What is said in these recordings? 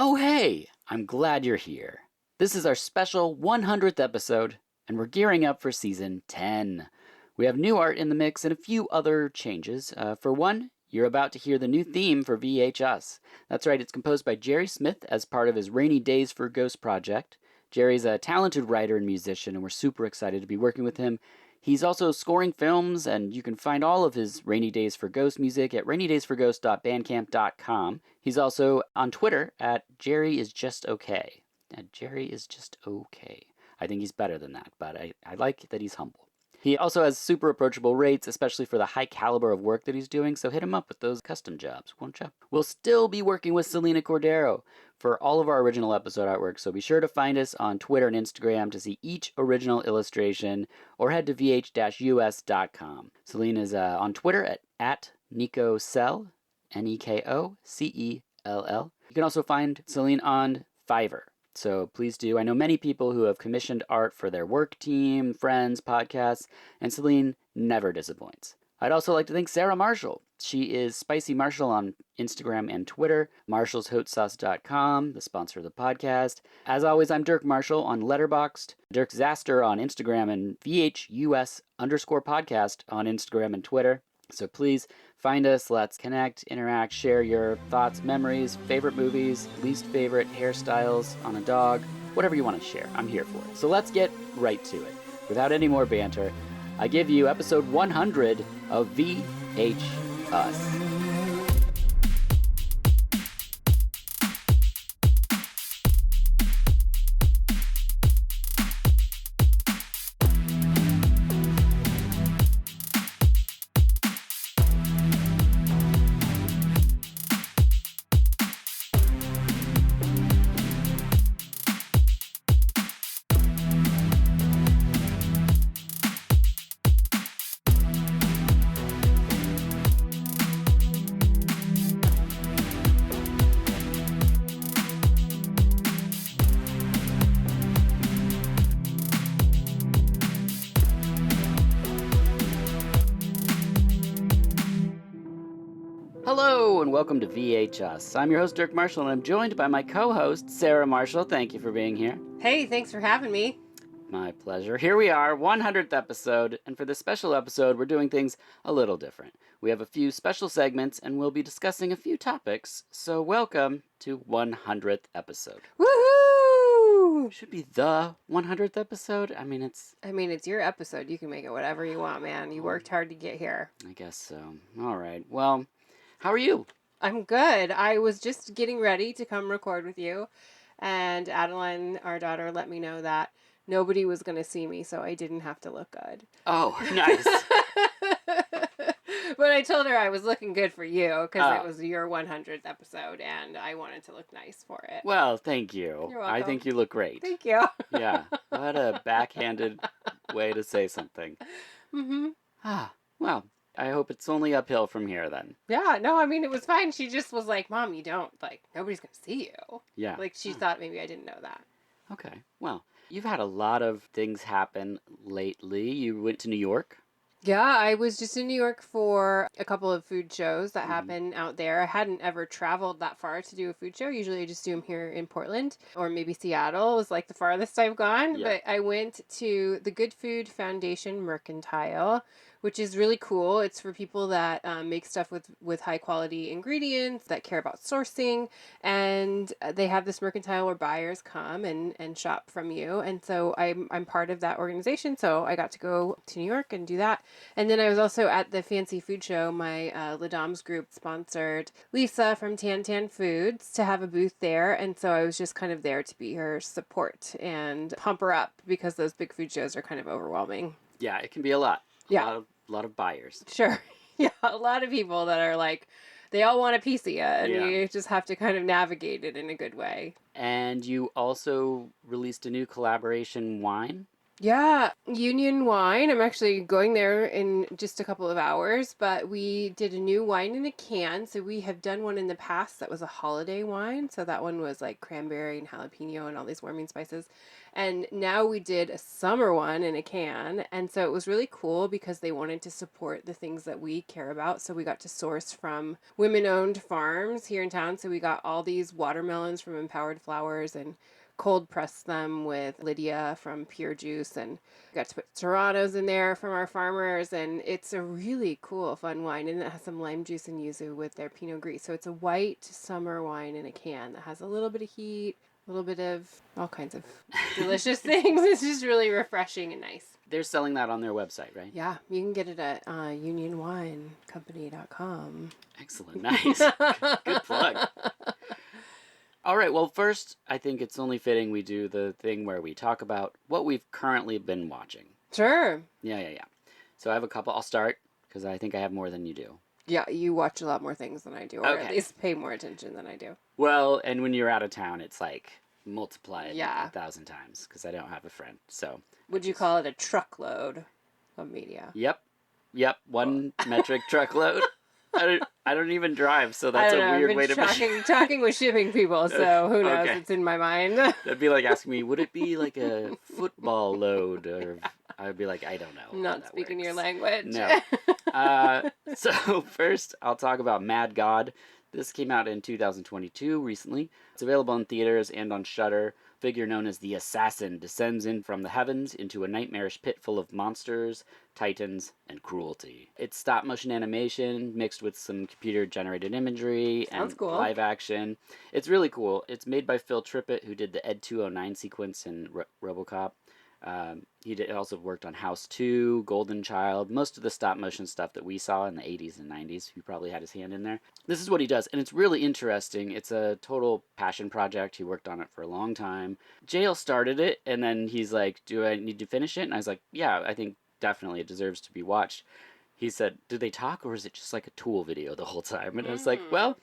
Oh hey, I'm glad you're here. This is our special 100th episode, and we're gearing up for season 10. We have new art in the mix and a few other changes. For one, you're about to hear the new theme for VHS. That's right, it's composed by Jerry Smith as part of his Rainy Days for Ghosts project. Jerry's a talented writer and musician, and we're super excited to be working with him. He's also scoring films, and you can find all of his Rainy Days for Ghosts music at rainydaysforghosts.bandcamp.com. He's also on Twitter at Jerry is just okay. Jerry is just okay. I think he's better than that, but I like that he's humble. He also has super approachable rates, especially for the high caliber of work that he's doing, so hit him up with those custom jobs, won't you? We'll still be working with Selena Cordero for all of our original episode artwork, so be sure to find us on Twitter and Instagram to see each original illustration, or head to vh-us.com. Selena is on Twitter at NicoCell, Nekocell. You can also find Celine on Fiverr. So please do. I know many people who have commissioned art for their work team, friends, podcasts, and Celine never disappoints. I'd also like to thank Sarah Marshall. She is Spicy Marshall on Instagram and Twitter, marshallshotsauce.com, the sponsor of the podcast. As always, I'm Dirk Marshall on Letterboxd, Dirk Zaster on Instagram, and VHUS_podcast on Instagram and Twitter. So please find us, let's connect, interact, share your thoughts, memories, favorite movies, least favorite hairstyles on a dog, whatever you want to share. I'm here for it. So let's get right to it. Without any more banter, I give you episode 100 of VHUS. Hello and welcome to VHUS. I'm your host Dirk Marshall and I'm joined by my co-host Sarah Marshall. Thank you for being here. Hey, thanks for having me. My pleasure. Here we are, 100th episode, and for this special episode we're doing things a little different. We have a few special segments and we'll be discussing a few topics, so welcome to 100th episode. Woohoo! Should be the 100th episode? I mean, it's your episode. You can make it whatever you want, man. You worked hard to get here. I guess so. All right. Well, how are you? I'm good. I was just getting ready to come record with you, and Adeline, our daughter, let me know that nobody was going to see me, so I didn't have to look good. Oh, nice. But I told her I was looking good for you, because it was your 100th episode, and I wanted to look nice for it. Well, thank you. You're welcome. I think you look great. Thank you. Yeah, what a backhanded way to say something. Mm-hmm. Well, I hope it's only uphill from here then. Yeah, no, I mean, it was fine. She just was like, Mom, you don't, nobody's going to see you. Yeah. She thought maybe I didn't know that. Okay, well, you've had a lot of things happen lately. You went to New York. Yeah, I was just in New York for a couple of food shows that happen out there. I hadn't ever traveled that far to do a food show. Usually I just do them here in Portland, or maybe Seattle was the farthest I've gone. Yeah. But I went to the Good Food Foundation Mercantile, which is really cool. It's for people that make stuff with high quality ingredients, that care about sourcing, and they have this mercantile where buyers come and shop from you. And so I'm part of that organization, so I got to go to New York and do that. And then I was also at the Fancy Food Show. My Les Dames group sponsored Lisa from Tan Tan Foods to have a booth there, and so I was just kind of there to be her support and pump her up, because those big food shows are kind of overwhelming. Yeah, it can be a lot. Yeah. A lot of buyers. Sure. Yeah, a lot of people that are they all want a piece of you, and you just have to kind of navigate it in a good way. And you also released a new collaboration wine? Yeah, Union Wine. I'm actually going there in just a couple of hours, but we did a new wine in a can. So we have done one in the past that was a holiday wine. So that one was like cranberry and jalapeno and all these warming spices. And now we did a summer one in a can. And so it was really cool because they wanted to support the things that we care about. So we got to source from women-owned farms here in town. So we got all these watermelons from Empowered Flowers and cold pressed them with Lydia from Pure Juice, and got to put Serranos in there from our farmers, and it's a really cool fun wine, and it has some lime juice and yuzu with their Pinot Gris. So it's a white summer wine in a can that has a little bit of heat, a little bit of all kinds of delicious things. It's just really refreshing and nice. They're selling that on their website, right? Yeah, you can get it at unionwinecompany.com. Excellent. Nice. Good plug. All right, well, first, I think it's only fitting we do the thing where we talk about what we've currently been watching. Sure. Yeah. So I have a couple. I'll start, because I think I have more than you do. Yeah, you watch a lot more things than I do, or at least pay more attention than I do. Well, and when you're out of town, it's like multiplied 1,000 times, because I don't have a friend, so. Would you call it a truckload of media? Yep. One metric truckload. I don't even drive, so that's a weird way to be. Talking with shipping people, so who knows? Okay. It's in my mind. That'd be like asking me, would it be like a football load? Or I'd be like, I don't know. I'm not speaking your language. No. So first, I'll talk about Mad God. This came out in 2022, recently. It's available in theaters and on Shudder. Figure known as the Assassin descends in from the heavens into a nightmarish pit full of monsters, titans, and cruelty. It's stop-motion animation mixed with some computer-generated imagery and live action. It's really cool. It's made by Phil Trippett, who did the Ed 209 sequence in RoboCop. He also worked on House 2, Golden Child, most of the stop-motion stuff that we saw in the 80s and 90s. He probably had his hand in there. This is what he does, and it's really interesting. It's a total passion project. He worked on it for a long time. Jail started it, and then he's like, do I need to finish it? And I was like, yeah, I think definitely it deserves to be watched. He said, do they talk, or is it just like a Tool video the whole time? And I was like, well,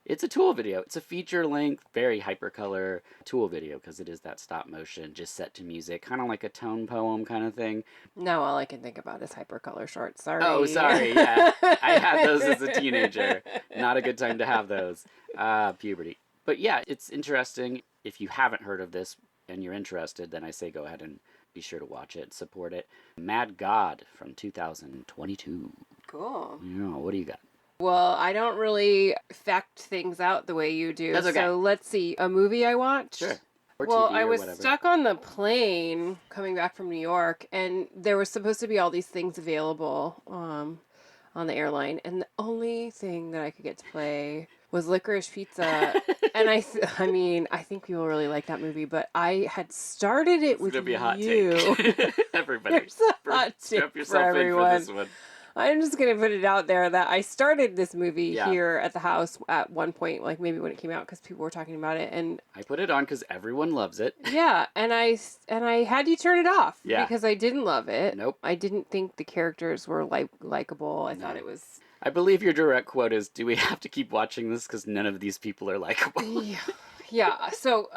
it's a Tool video. It's a feature-length, very hypercolor Tool video, because it is that stop-motion, just set to music, kind of like a tone poem kind of thing. No, all I can think about is hypercolor shorts. Sorry. Oh, sorry, yeah. I had those as a teenager. Not a good time to have those. Puberty. But yeah, it's interesting. If you haven't heard of this and you're interested, then I say go ahead and be sure to watch it, support it. Mad God from 2022. Cool. Yeah, what do you got? Well, I don't really fact things out the way you do. That's okay. So let's see. A movie I watched? Sure. Or well, TV I or was whatever. stuck on the plane coming back from New York, and there was supposed to be all these things available on the airline, and the only thing that I could get to play was Licorice Pizza. And I think people really like that movie, but I had started it with you. It's going to be a hot take. Everybody. There's a hot take for everyone. In for this one. I'm just going to put it out there that I started this movie here at the house at one point, like maybe when it came out, because people were talking about it. And I put it on because everyone loves it. Yeah, and I had you turn it off because I didn't love it. Nope. I didn't think the characters were likable. I thought it was... I believe your direct quote is, do we have to keep watching this because none of these people are likable? Yeah, so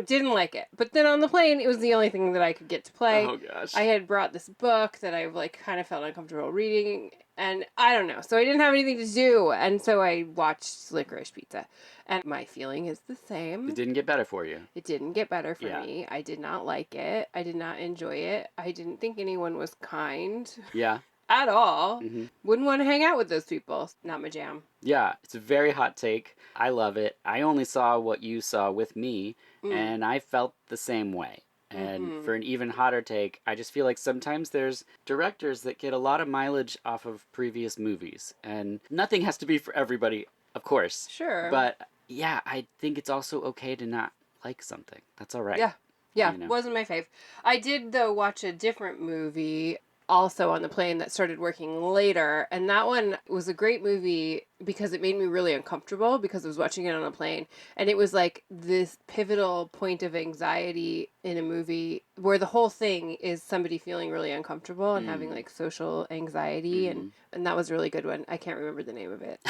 didn't like it. But then on the plane, it was the only thing that I could get to play. Oh, gosh. I had brought this book that I, kind of felt uncomfortable reading, and I don't know. So I didn't have anything to do, and so I watched Licorice Pizza. And my feeling is the same. It didn't get better for you. It didn't get better for me. I did not like it. I did not enjoy it. I didn't think anyone was kind. Yeah. At all. Mm-hmm. Wouldn't want to hang out with those people. Not my jam. Yeah, it's a very hot take. I love it. I only saw what you saw with me, and I felt the same way. And for an even hotter take, I just feel like sometimes there's directors that get a lot of mileage off of previous movies. And nothing has to be for everybody, of course. Sure. But yeah, I think it's also okay to not like something. That's all right. Yeah, wasn't my fave. I did, though, watch a different movie also on the plane that started working later, and that one was a great movie because it made me really uncomfortable because I was watching it on a plane, and it was like this pivotal point of anxiety in a movie where the whole thing is somebody feeling really uncomfortable and having like social anxiety, and that was a really good one. I can't remember the name of it.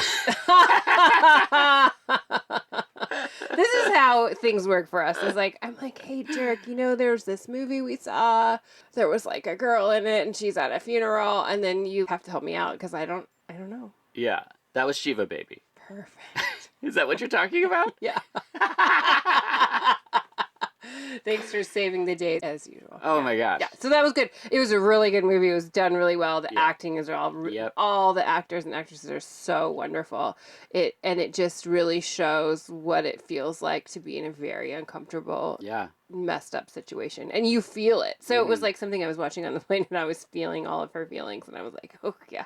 This is how things work for us. It's like, I'm like, hey, Dirk, there's this movie we saw. There was like a girl in it and she's at a funeral. And then you have to help me out because I don't know. Yeah, that was Shiva Baby. Perfect. Is that what you're talking about? Yeah. Thanks for saving the day as usual. Oh my gosh. Yeah, so that was good. It was a really good movie. It was done really well. The Yeah. acting is all the actors and actresses are so wonderful. It just really shows what it feels like to be in a very uncomfortable, messed up situation, and you feel it. So it was like something I was watching on the plane, and I was feeling all of her feelings, and I was like, oh yeah,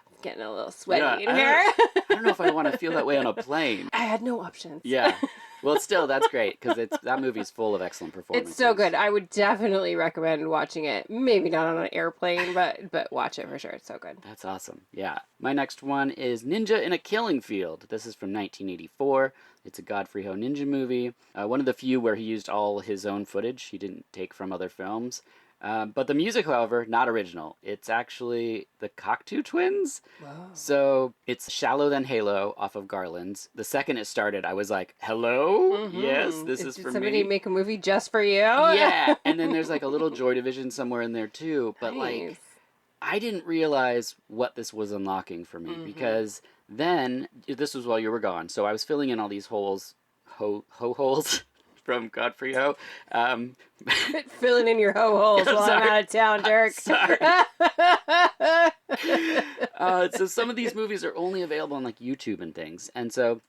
I'm getting a little sweaty in here. I don't know if I want to feel that way on a plane. I had no options. Yeah. Well, still, that's great, because that movie's full of excellent performances. It's so good. I would definitely recommend watching it. Maybe not on an airplane, but watch it for sure. It's so good. That's awesome. Yeah. My next one is Ninja in a Killing Field. This is from 1984. It's a Godfrey Ho ninja movie. One of the few where he used all his own footage. He didn't take from other films. But the music, however, not original. It's actually the Cocteau Twins. Wow. So it's Shallow Then Halo off of Garland's. The second it started, I was like, hello? Mm-hmm. Yes, this is Did for me. somebody make a movie just for you? Yeah, and then there's like a little Joy Division somewhere in there too. But Nice. like, I didn't realize what this was unlocking for me because then, this was while you were gone. So I was filling in all these holes, holes. From Godfrey Ho. Filling in your ho-holes while I'm out of town, Dirk. Sorry. So some of these movies are only available on like YouTube and things. And so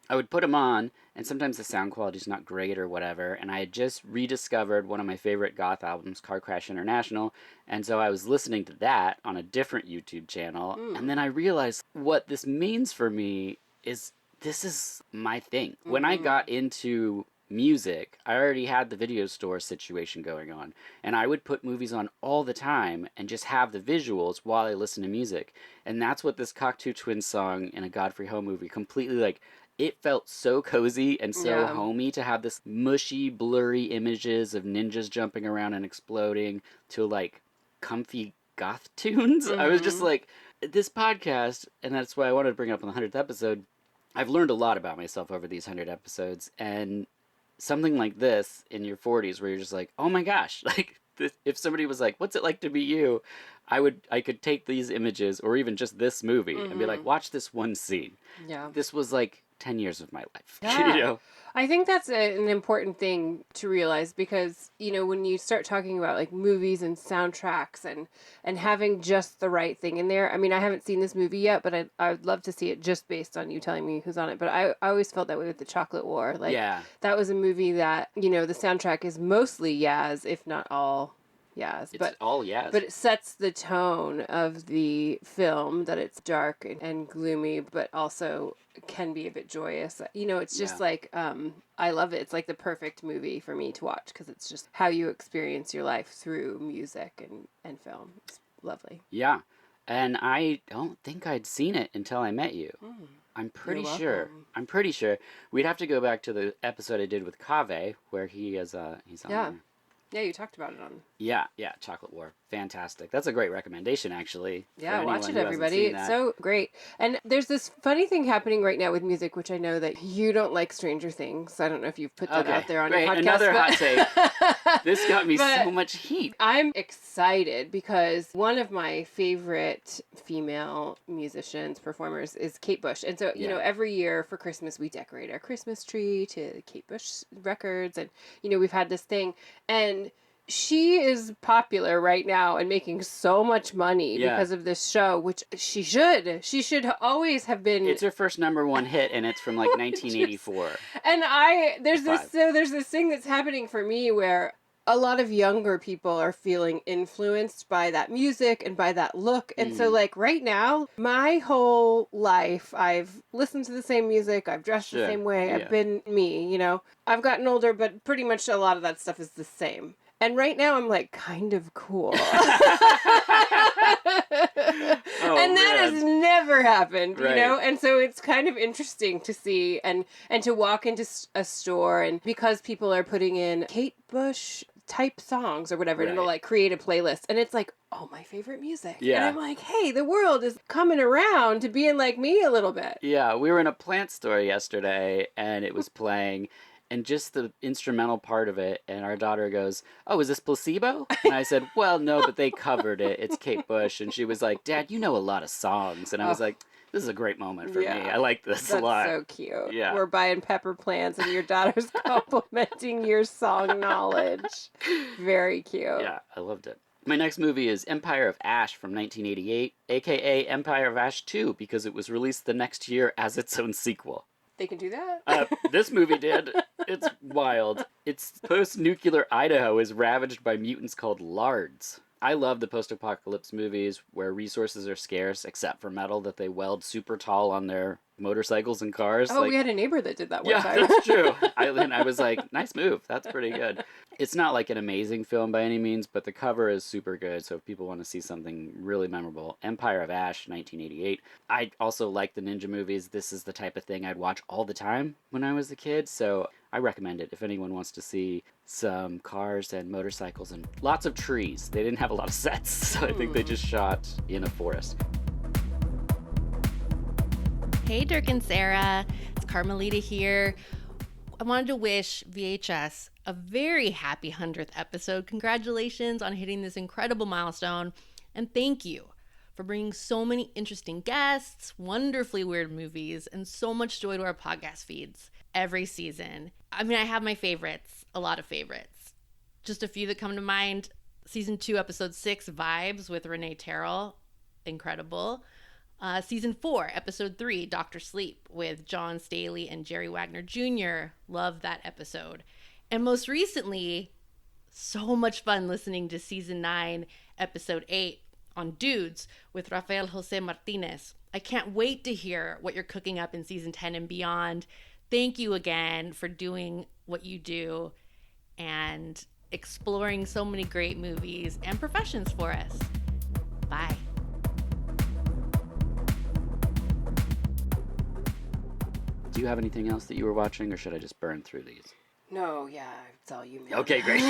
I would put them on, and sometimes the sound quality is not great or whatever. And I had just rediscovered one of my favorite goth albums, Car Crash International. And so I was listening to that on a different YouTube channel. And then I realized what this means for me is this is my thing. When I got into music, I already had the video store situation going on, and I would put movies on all the time and just have the visuals while I listen to music. And that's what this Cocteau Twins song in a Godfrey Ho movie completely, like, it felt so cozy and so homey to have this mushy, blurry images of ninjas jumping around and exploding to like comfy goth tunes. I was just like, this podcast, and that's why I wanted to bring it up on the 100th episode, I've learned a lot about myself over these 100 episodes, and something like this in your 40s where you're just like, oh my gosh, like if somebody was like, what's it like to be you? I could take these images or even just this movie and be like, watch this one scene. Yeah. This was like 10 years of my life. Yeah. I think that's an important thing to realize because, when you start talking about like movies and soundtracks and having just the right thing in there. I mean, I haven't seen this movie yet, but I would love to see it just based on you telling me who's on it. But I always felt that way with The Chocolate War. Like, that was a movie that, the soundtrack is mostly Yaz, if not all Yaz. It's all Yaz. But it sets the tone of the film that it's dark and gloomy, but also can be a bit joyous. It's just like, I love it. It's like the perfect movie for me to watch because it's just how you experience your life through music and film. It's lovely. Yeah. And I don't think I'd seen it until I met you. I'm pretty sure. I'm pretty sure. We'd have to go back to the episode I did with Kaveh where he's on there. Yeah, you talked about it on. Yeah, Chocolate War. Fantastic. That's a great recommendation, actually. Yeah, watch it, everybody. It's so great. And there's this funny thing happening right now with music, which I know that you don't like Stranger Things. I don't know if you've put that out there on your podcast. Another hot take. This got me so much heat. I'm excited because one of my favorite female musicians, performers, is Kate Bush. And so, every year for Christmas, we decorate our Christmas tree to Kate Bush records. And, we've had this thing. And she is popular right now and making so much money because of this show, which she should. She should always have been. It's her first #1 hit, and it's from like 1984. And there's this thing that's happening for me where a lot of younger people are feeling influenced by that music and by that look. And so like right now, my whole life, I've listened to the same music. I've dressed the same way. I've been me, I've gotten older, but pretty much a lot of that stuff is the same. And right now I'm like kind of cool. And that has never happened, And so it's kind of interesting to see and to walk into a store and because people are putting in Kate Bush type songs or whatever, and it'll Right. like create a playlist, and it's like, oh, my favorite music. And Yeah. I'm like, hey, the world is coming around to being like me a little bit. Yeah, we were in a plant store yesterday and it was playing and just the instrumental part of it and our daughter goes, "Oh, is this Placebo?" And I said, "Well, no, but they covered it. It's Kate Bush." And she was like, "Dad, you know a lot of songs." And I Oh, was like, "This is a great moment for me. yeah. I like this a That's lot." so cute. Yeah. We're buying pepper plants and your daughter's complimenting your song knowledge. Very cute. Yeah, I loved it. My next movie is Empire of Ash from 1988, aka Empire of Ash 2, because it was released the next year as its own sequel. They can do that? This movie did. It's wild. Its post-nuclear Idaho is ravaged by mutants called Lards. I love the post-apocalypse movies where resources are scarce, except for metal that they weld super tall on their motorcycles and cars. Oh, like, we had a neighbor that did that one yeah, time. that's true. I was like, nice move. That's pretty good. It's not like an amazing film by any means, but the cover is super good. So if people want to see something really memorable, Empire of Ash, 1988. I also like the ninja movies. This is the type of thing I'd watch all the time when I was a kid. So I recommend it if anyone wants to see some cars and motorcycles and lots of trees. They didn't have a lot of sets, so I think they just shot in a forest. Hey, Dirk and Sarah. It's Carmelita here. I wanted to wish VHS a very happy 100th episode. Congratulations on hitting this incredible milestone. And thank you for bringing so many interesting guests, wonderfully weird movies, and so much joy to our podcast feeds every season. I mean, I have my favorites, a lot of favorites. Just a few that come to mind. Season 2, Episode 6, Vibes with Renee Terrell. Incredible. Season 4, Episode 3, Dr. Sleep with John Staley and Jerry Wagner Jr. Love that episode. And most recently, so much fun listening to Season 9, Episode 8 on Dudes with Rafael Jose Martinez. I can't wait to hear what you're cooking up in Season 10 and beyond. Thank you again for doing what you do and exploring so many great movies and professions for us. Bye. Do you have anything else that you were watching, or should I just burn through these? No, yeah, it's all you, man. Okay, great.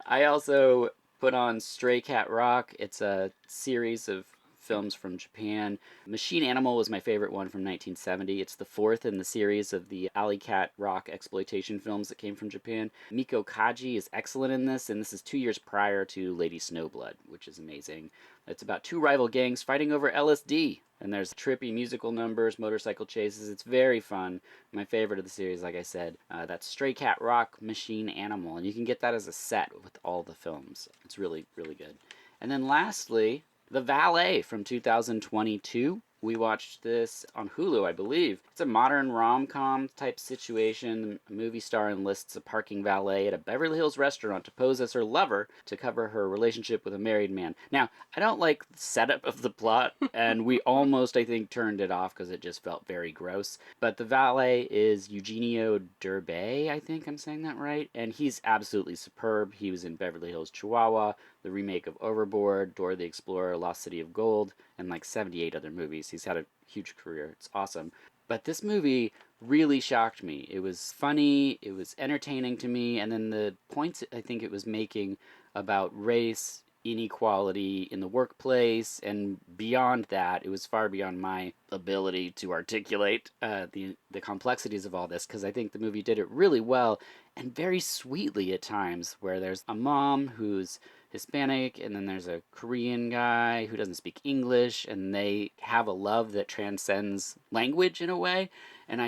I also put on Stray Cat Rock. It's a series of films from Japan. Machine Animal was my favorite one from 1970. It's the fourth in the series of the Alley Cat Rock exploitation films that came from Japan. Miko Kaji is excellent in this, and this is 2 years prior to Lady Snowblood, which is amazing. It's about two rival gangs fighting over LSD, and there's trippy musical numbers, motorcycle chases. It's very fun. My favorite of the series, like I said, that's Stray Cat Rock, Machine Animal, and you can get that as a set with all the films. It's really, really good. And then lastly, The Valet from 2022. We watched this on Hulu, I believe. It's a modern rom-com type situation. A movie star enlists a parking valet at a Beverly Hills restaurant to pose as her lover to cover her relationship with a married man. Now, I don't like the setup of the plot, and we almost, I think, turned it off because it just felt very gross. But the valet is Eugenio Derbez, I think I'm saying that right, and he's absolutely superb. He was in Beverly Hills, Chihuahua, the remake of Overboard, Dora the Explorer, Lost City of Gold, and like 78 other movies. He's had a huge career. It's awesome. But this movie really shocked me. It was funny, it was entertaining to me, and then the points I think it was making about race, inequality in the workplace, and beyond that, it was far beyond my ability to articulate the complexities of all this, because I think the movie did it really well and very sweetly at times, where there's a mom who's Hispanic, and then there's a Korean guy who doesn't speak English, and they have a love that transcends language in a way. And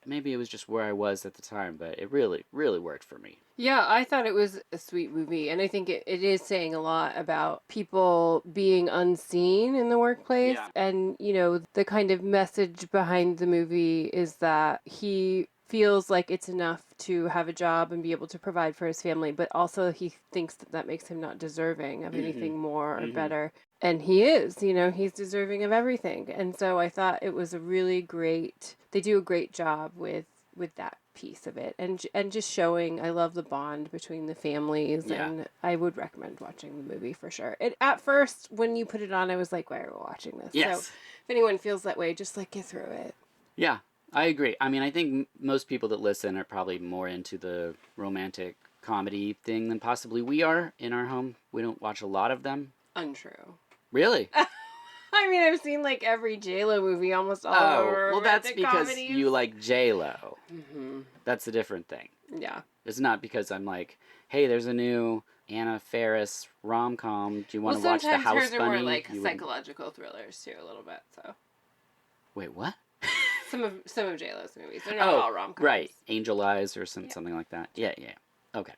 maybe it was just where I was at the time, but it really, really worked for me. Yeah, I thought it was a sweet movie, and I think it is saying a lot about people being unseen in the workplace. Yeah. And, the kind of message behind the movie is that he feels like it's enough to have a job and be able to provide for his family, but also he thinks that makes him not deserving of anything more or better. And he is, he's deserving of everything. And so I thought it was they do a great job with that piece of it, and just showing, I love the bond between the families. Yeah. And I would recommend watching the movie for sure. At first, when you put it on, I was like, why are we watching this? Yes. So if anyone feels that way, just get through it. Yeah, I agree. I mean, I think most people that listen are probably more into the romantic comedy thing than possibly we are in our home. We don't watch a lot of them. Untrue. Really? I mean, I've seen like every J-Lo movie, almost all Oh, over. well, that's romantic because comedies. you like J-Lo. Mm-hmm. That's a different thing. Yeah. It's not because I'm like, hey, there's a new Anna Faris rom-com. Do you want to watch The Sometimes House hers are Bunny? more like You wouldn't- psychological thrillers too, a little bit. So Wait, what? some of J-Lo's movies, they're not all rom-coms. Right. Angel Eyes or something like that. Yeah. Okay.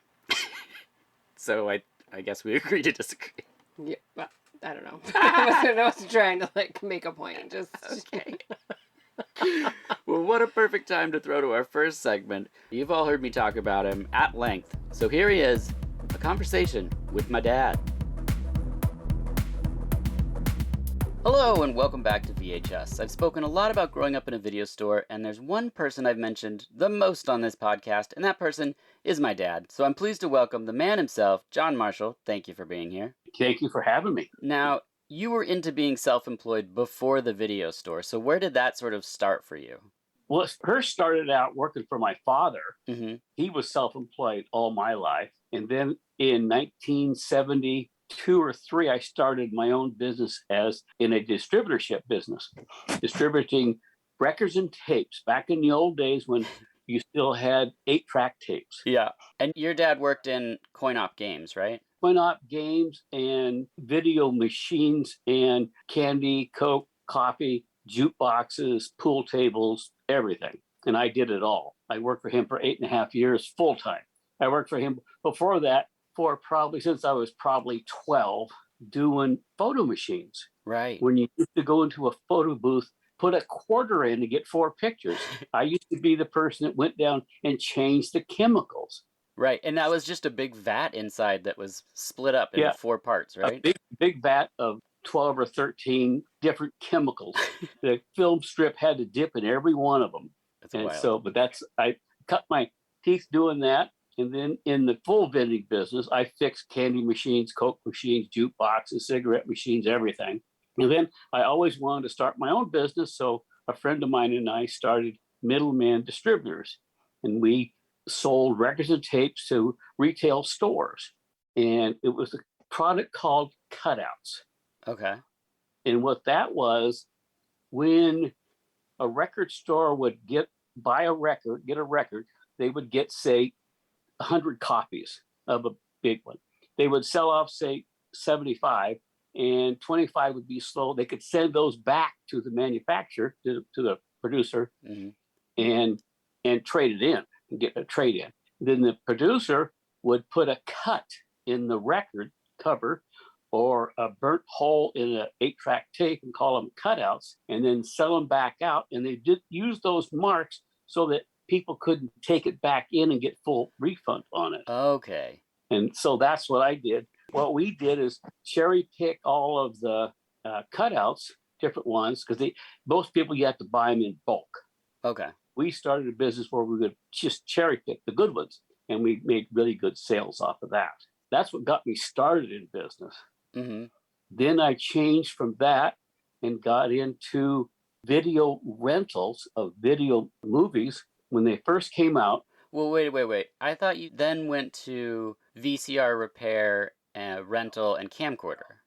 So I guess we agree to disagree. Yeah, well, I don't know. I wasn't trying to like make a point. Just Okay. Well, what a perfect time to throw to our first segment. You've all heard me talk about him at length. So here he is, a conversation with my dad. Hello and welcome back to VHS. I've spoken a lot about growing up in a video store, and there's one person I've mentioned the most on this podcast, and that person is my dad. So I'm pleased to welcome the man himself, John Marshall. Thank you for being here. Thank you for having me. Now, you were into being self-employed before the video store, so where did that sort of start for you? Well, it first started out working for my father. Mm-hmm. He was self-employed all my life. And then in 1972 or 3, I started my own business as in a distributorship business, distributing records and tapes back in the old days when you still had 8-track tapes. Yeah. And your dad worked in coin-op games, right? Coin-op games and video machines and candy, Coke, coffee, jukeboxes, pool tables, everything. And I did it all. I worked for him for 8.5 years full time. I worked for him before that for since I was probably 12, doing photo machines. Right. When you used to go into a photo booth, put a quarter in to get 4 pictures. I used to be the person that went down and changed the chemicals. Right. And that was just a big vat inside that was split up into 4 parts, right? A big vat of 12 or 13 different chemicals. The film strip had to dip in every one of them. That's And wild. so, I cut my teeth doing that. And then in the full vending business, I fixed candy machines, Coke machines, jukeboxes, cigarette machines, everything. And then I always wanted to start my own business. So a friend of mine and I started Middleman Distributors. And we sold records and tapes to retail stores. And it was a product called cutouts. Okay. And what that was, when a record store would get a record, they would get, say, 100 copies of a big one. They would sell off, say, 75, and 25 would be slow. They could send those back to the manufacturer, to the producer, Mm-hmm. and trade it in, and get a trade in. Then the producer would put a cut in the record cover or a burnt hole in an 8-track tape and call them cutouts, and then sell them back out. And they did use those marks so that people couldn't take it back in and get full refund on it. Okay. And so that's what I did. What we did is cherry pick all of the cutouts, different ones, because most people, you have to buy them in bulk. Okay. We started a business where we would just cherry pick the good ones, and we made really good sales off of that. That's what got me started in business. Mm-hmm. Then I changed from that and got into video rentals of video movies when they first came out. Well, wait. I thought you then went to VCR repair, rental, and camcorder.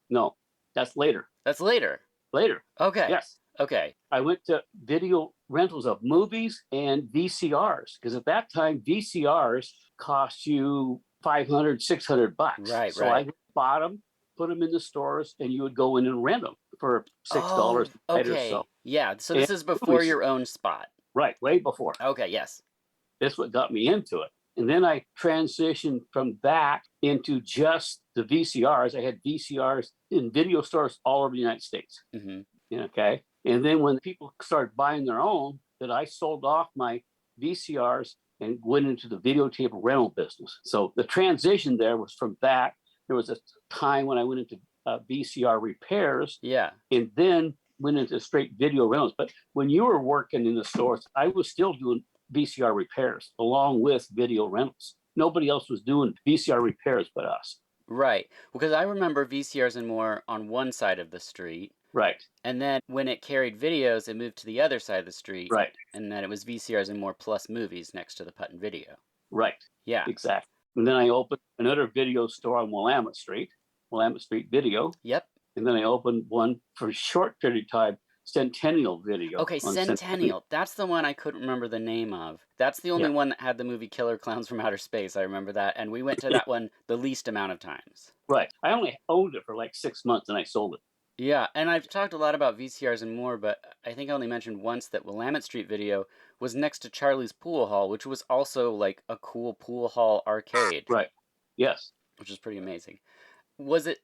No, that's later. That's later. Later. Okay. Yes. Okay. I went to video rentals of movies and VCRs, because at that time, VCRs cost you $500, $600. Right, so right. I bought them, put them in the stores, and you would go in and rent them for $6 a night or Okay. so. Yeah. So this And is bore movies. your own spot. Right, way before. Okay. Yes. That's what got me into it. And then I transitioned from that into just the VCRs. I had VCRs in video stores all over the United States. Mm-hmm. Okay. And then when people started buying their own, that I sold off my VCRs and went into the videotape rental business. So the transition there was from that. There was a time when I went into VCR repairs, Yeah. and then went into straight video rentals. But when you were working in the stores, I was still doing VCR repairs along with video rentals. Nobody else was doing VCR repairs but us. Right. Because I remember VCRs and more on one side of the street. Right. And then when it carried videos, it moved to the other side of the street. Right. And then it was VCRs and more plus movies next to the Putt and Video. Right. Yeah. Exactly. And then I opened another video store on Willamette Street Video. Yep. And then I opened one for a short period of time, Centennial Video. Okay, Centennial. That's the one I couldn't remember the name of. That's the only one that had the movie Killer Clowns from Outer Space. I remember that. And we went to that one the least amount of times. Right. I only owned it for like 6 months and I sold it. Yeah, and I've talked a lot about VCRs and more, but I think I only mentioned once that Willamette Street Video was next to Charlie's Pool Hall, which was also like a cool pool hall arcade. Right. Yes. Which is pretty amazing. Was it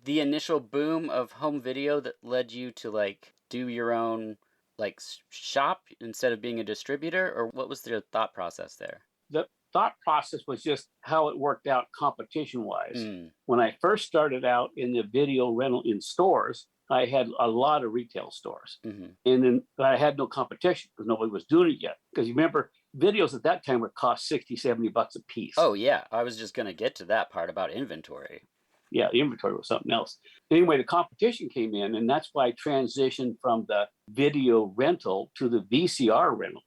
the initial boom of home video that led you to like do your own like shop instead of being a distributor, or what was the thought process there? The thought process was just how it worked out competition wise. When I first started out in the video rental in stores, I had a lot of retail stores. And then I had no competition because nobody was doing it yet. Because you remember, videos at that time would cost $60-$70 a piece. Oh, yeah. I was just going to get to that part about inventory. Yeah, the inventory was something else. Anyway, the competition came in, and that's why I transitioned from the video rental to the VCR rental.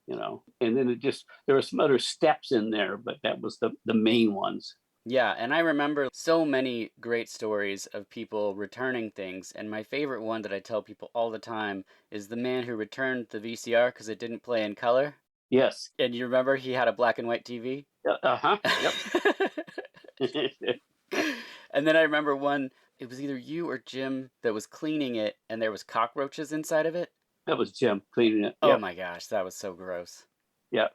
You know, and then there were some other steps in there, but that was the main ones. Yeah, and I remember so many great stories of people returning things, and my favorite one that I tell people all the time is the man who returned the VCR because it didn't play in color. Yes. And you remember he had a black and white TV? Yep. And then I remember one, it was either you or Jim that was cleaning it, and there was cockroaches inside of it. That was Jim cleaning it. Oh my gosh, that was so gross. Yep.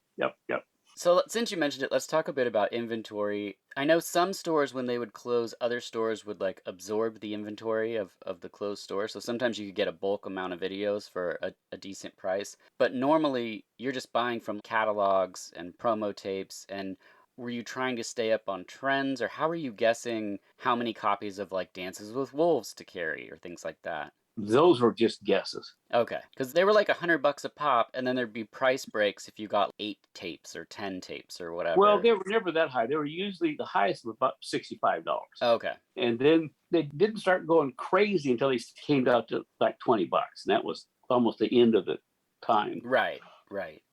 So since you mentioned it, let's talk a bit about inventory. I know some stores, when they would close, other stores would like absorb the inventory of the closed store. So sometimes you could get a bulk amount of videos for a decent price. But normally you're just buying from catalogs and promo tapes. And were you trying to stay up on trends, or how are you guessing how many copies of like Dances with Wolves to carry or things like that? Those were just guesses. Okay, because they were like $100 a pop, and then there'd be price breaks if you got 8 tapes or 10 tapes or whatever. Well, they were never that high. They were usually the highest of about $65. Okay. And then they didn't start going crazy until they came down to like $20, and that was almost the end of the time. Right.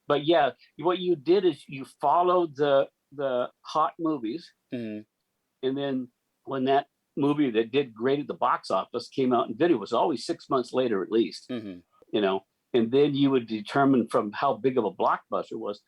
But yeah, what you did is you followed the hot movies, and then when that movie that did great at the box office came out in video, it was always 6 months later at least. You know, and then you would determine from how big of a blockbuster was,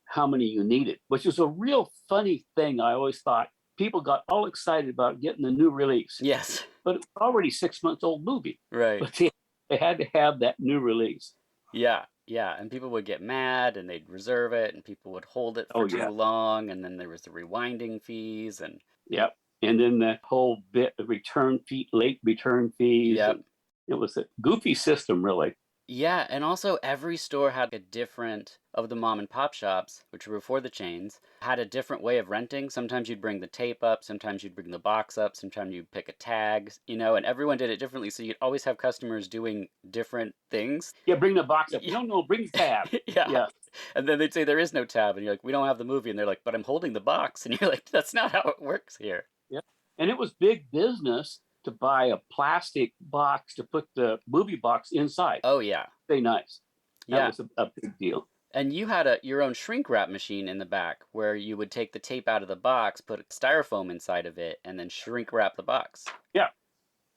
how many you needed, which was a real funny thing. I always thought people got all excited about getting the new release. Yes. But it's already 6 months old movie. Right. But they had to have that new release. Yeah. And people would get mad and they'd reserve it, and people would hold it for too long, and then there was the rewinding fees and Yep. And then that whole bit of late return fees. Yep. It was a goofy system, really. Yeah, and also every store had a different, of the mom and pop shops, which were before the chains, had a different way of renting. Sometimes you'd bring the tape up, sometimes you'd bring the box up, sometimes you'd pick a tag, you know, and everyone did it differently. So you'd always have customers doing different things. Yeah, bring the box up. No, bring the tab. Yeah. And then they'd say there is no tab, and you're like, we don't have the movie. And they're like, but I'm holding the box. And you're like, that's not how it works here. Yeah. And it was big business to buy a plastic box to put the movie box inside. Oh, yeah. Very nice. That was a big deal. And you had your own shrink wrap machine in the back where you would take the tape out of the box, put styrofoam inside of it, and then shrink wrap the box. Yeah.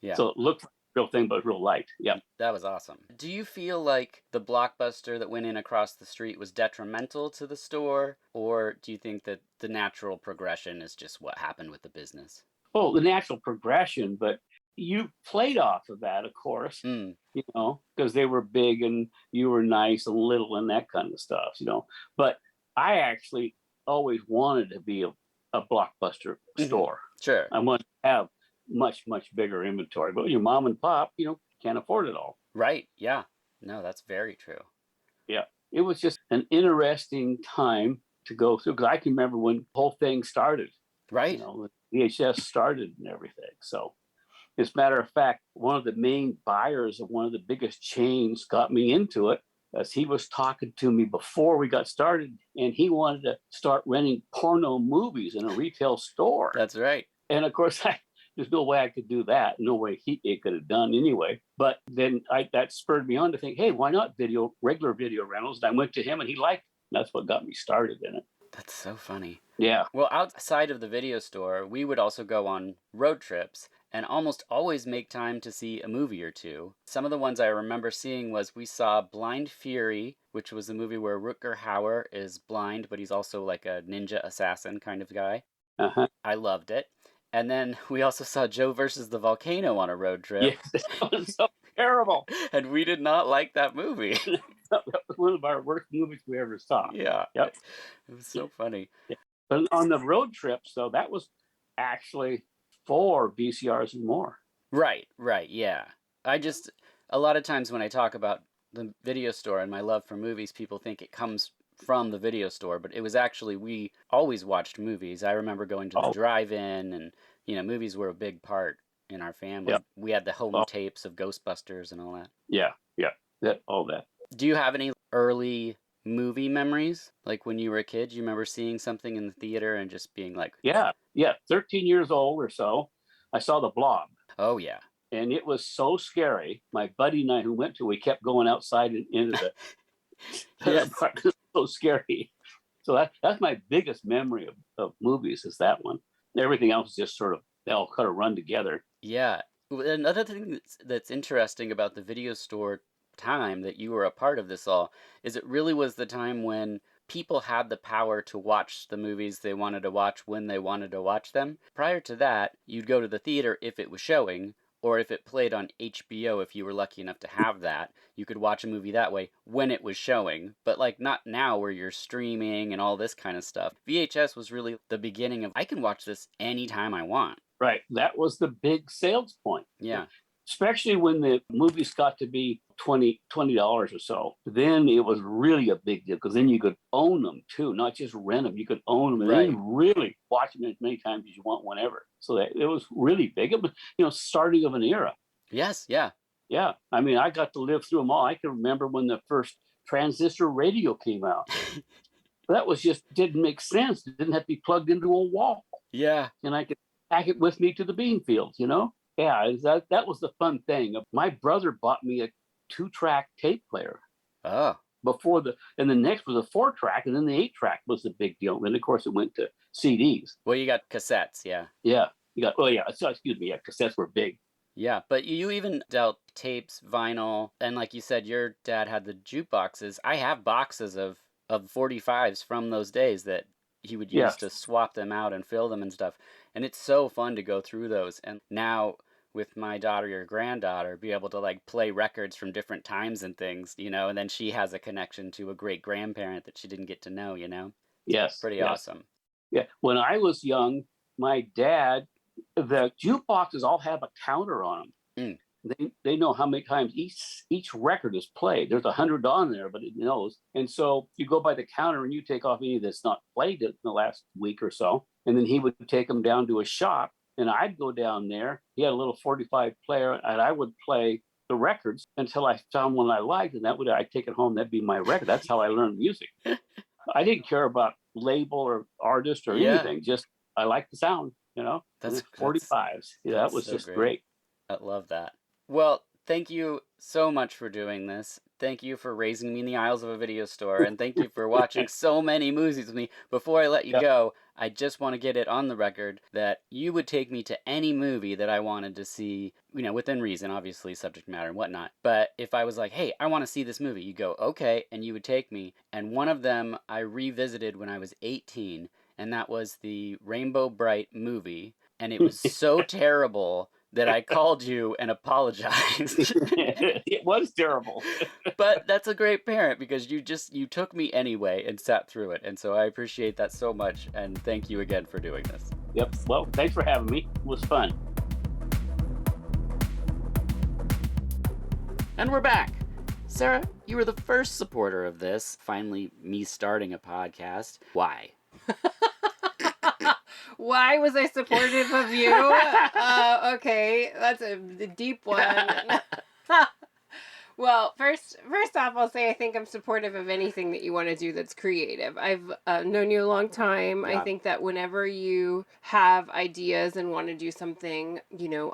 Yeah. So it looked like a real thing, but real light. Yeah. That was awesome. Do you feel like the Blockbuster that went in across the street was detrimental to the store, or do you think that the natural progression is just what happened with the business? Oh, the natural progression, but you played off of that, of course, you know, because they were big and you were nice and little and that kind of stuff, you know. But I actually always wanted to be a Blockbuster store. Sure. I wanted to have much, much bigger inventory. But your mom and pop, you know, can't afford it all. Right. Yeah. No, that's very true. Yeah. It was just an interesting time to go through, because I can remember when the whole thing started. Right. You know, VHS started and everything. So, as a matter of fact, one of the main buyers of one of the biggest chains got me into it, as he was talking to me before we got started, and he wanted to start renting porno movies in a retail store. That's right. And of course, there's no way I could do that. No way it could have done anyway. But then that spurred me on to think, hey, why not regular video rentals? And I went to him and he liked it. That's what got me started in it. That's so funny. Yeah. Well, outside of the video store, we would also go on road trips and almost always make time to see a movie or two. Some of the ones I remember seeing was we saw Blind Fury, which was a movie where Rutger Hauer is blind, but he's also like a ninja assassin kind of guy. Uh-huh. I loved it. And then we also saw Joe versus the Volcano on a road trip. Yes, that was so terrible. And we did not like that movie. That was one of our worst movies we ever saw. Yeah. Yep. It was so funny. Yeah. But on the road trips, though, that was actually 4 VCRs and more. Right, yeah. A lot of times when I talk about the video store and my love for movies, people think it comes from the video store, but it was actually, we always watched movies. I remember going to the drive-in, and, movies were a big part in our family. Yep. We had the home tapes of Ghostbusters and all that. Yeah, all that. Do you have any early movie memories? Like when you were a kid, you remember seeing something in the theater and just being like... Yeah, 13 years old or so, I saw The Blob. Oh, yeah. And it was so scary. My buddy and I who went to, we kept going outside and into the... Yes. It was so scary. So that's my biggest memory of movies, is that one. Everything else is just sort of, they all kind of run together. Yeah. Another thing that's interesting about the video store time that you were a part of this all is it really was the time when people had the power to watch the movies they wanted to watch when they wanted to watch them. Prior to that, you'd go to the theater if it was showing, or if it played on HBO, if you were lucky enough to have that, you could watch a movie that way when it was showing. But like not now where you're streaming and all this kind of stuff. VHS was really the beginning of, I can watch this anytime I want. Right. That was the big sales point. Yeah. Especially when the movies got to be $20 or so. Then it was really a big deal, because then you could own them too, not just rent them. You could own them and then really watch them as many times as you want, whenever. So that it was really big. It was, starting of an era. Yes, yeah. Yeah. I mean, I got to live through them all. I can remember when the first transistor radio came out. That was just, didn't make sense. It didn't have to be plugged into a wall. Yeah. And I could pack it with me to the bean fields, Yeah, that was the fun thing. My brother bought me a 2-track tape player. Oh. And the next was a 4-track, and then the 8-track was the big deal. And then, of course, it went to CDs. Well, you got cassettes, yeah. Yeah. Cassettes were big. Yeah, but you even dealt tapes, vinyl, and like you said, your dad had the jukeboxes. I have boxes of 45s from those days that he would use to swap them out and fill them and stuff. And it's so fun to go through those. And now with my daughter or granddaughter, be able to like play records from different times and things, and then she has a connection to a great grandparent that she didn't get to know, Yes. Pretty awesome. Yeah. When I was young, my dad, the jukeboxes all have a counter on them. They know how many times each record is played. There's 100 on there, but it knows. And so you go by the counter and you take off any that's not played in the last week or so. And then he would take them down to a shop, and I'd go down there. He had a little 45 player, and I would play the records until I found one I liked, and I'd take it home. That'd be my record. That's how I learned music. I didn't care about label or artist or anything. Just I liked the sound, That's 45s. Yeah, that was so just great. I love that. Well, thank you so much for doing this. Thank you for raising me in the aisles of a video store, and thank you for watching so many movies with me. Before I let you go, I just want to get it on the record that you would take me to any movie that I wanted to see, within reason, obviously, subject matter and whatnot. But if I was like, hey, I want to see this movie, you go, okay, and you would take me. And one of them I revisited when I was 18, and that was the Rainbow Bright movie. And it was so terrible that I called you and apologized. It was terrible. But that's a great parent, because you took me anyway and sat through it. And so I appreciate that so much. And thank you again for doing this. Yep. Well, thanks for having me. It was fun. And we're back. Sarah, you were the first supporter of this. Finally, me starting a podcast. Why? Why was I supportive of you? Okay, that's a deep one. Well, first off, I'll say I think I'm supportive of anything that you want to do that's creative. I've known you a long time. I Yeah. think that whenever you have ideas and want to do something,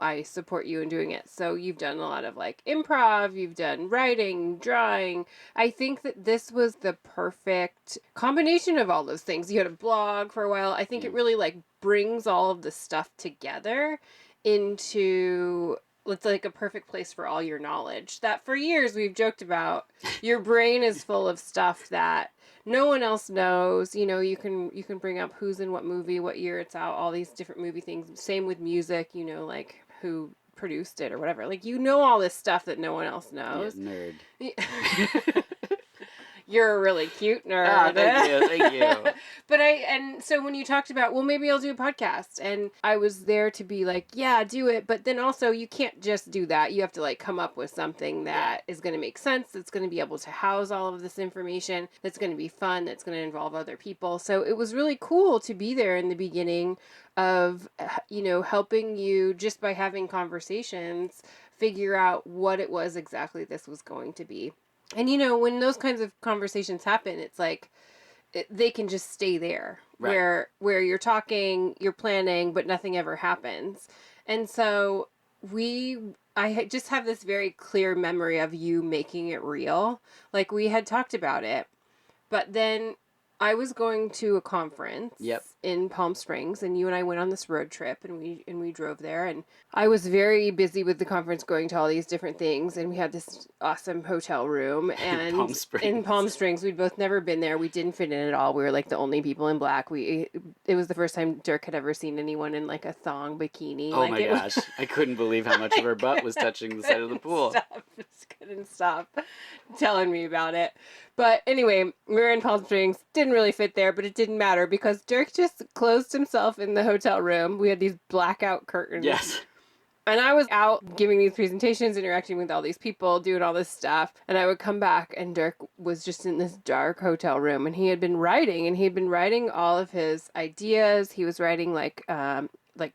I support you in doing it. So you've done a lot of like improv, you've done writing, drawing. I think that this was the perfect combination of all those things. You had a blog for a while. I think it really like brings all of the stuff together into it's like a perfect place for all your knowledge that for years we've joked about. Your brain is full of stuff that no one else knows. You can bring up who's in what movie, what year it's out, all these different movie things. Same with music, like who produced it or whatever. Like all this stuff that no one else knows. Yeah, nerd. You're a really cute nerd. Ah, thank you. And so when you talked about, well, maybe I'll do a podcast, and I was there to be like, yeah, do it. But then also you can't just do that. You have to like come up with something that is going to make sense, that's going to be able to house all of this information, that's going to be fun, that's going to involve other people. So it was really cool to be there in the beginning of, helping you just by having conversations, figure out what it was exactly this was going to be. And when those kinds of conversations happen, it's like they can just stay there, Right. where you're talking, you're planning, but nothing ever happens. And so I just have this very clear memory of you making it real. Like we had talked about it, but then I was going to a conference in Palm Springs, and you and I went on this road trip, and we drove there, and I was very busy with the conference, going to all these different things, and we had this awesome hotel room, and in Palm Springs, we'd both never been there. We didn't fit in at all. We were like the only people in black. It was the first time Dirk had ever seen anyone in like a thong bikini. Oh my gosh, I couldn't believe how much of her butt was touching the side of the pool. Couldn't stop telling me about it. But anyway, we were in Palm Springs. Didn't really fit there, but it didn't matter because Dirk just closed himself in the hotel room. We had these blackout curtains. Yes. And I was out giving these presentations, interacting with all these people, doing all this stuff. And I would come back, and Dirk was just in this dark hotel room. And he had been writing all of his ideas. He was writing like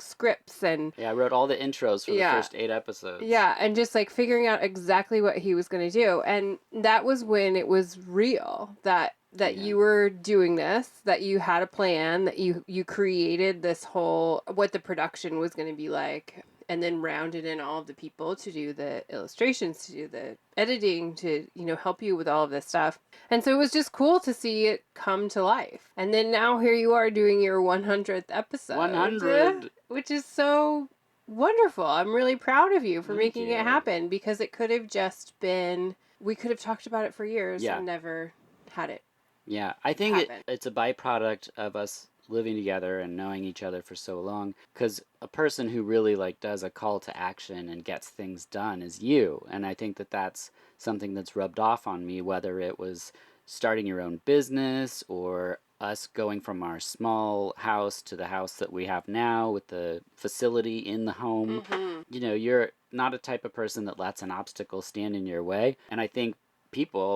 scripts and I wrote all the intros for the first 8 episodes. Yeah, and just like figuring out exactly what he was going to do. And that was when it was real that you were doing this, that you had a plan, that you created this whole what the production was going to be like, and then rounded in all of the people to do the illustrations, to do the editing, to help you with all of this stuff. And so it was just cool to see it come to life. And then now here you are doing your 100th episode. 100, which is so wonderful. I'm really proud of you for making it happen, because it could have just been, we could have talked about it for years and never had it. Yeah, I think it's a byproduct of us living together and knowing each other for so long, because a person who really like does a call to action and gets things done is you. And I think that that's something that's rubbed off on me, whether it was starting your own business or us going from our small house to the house that we have now with the facility in the home. You're not a type of person that lets an obstacle stand in your way. And I think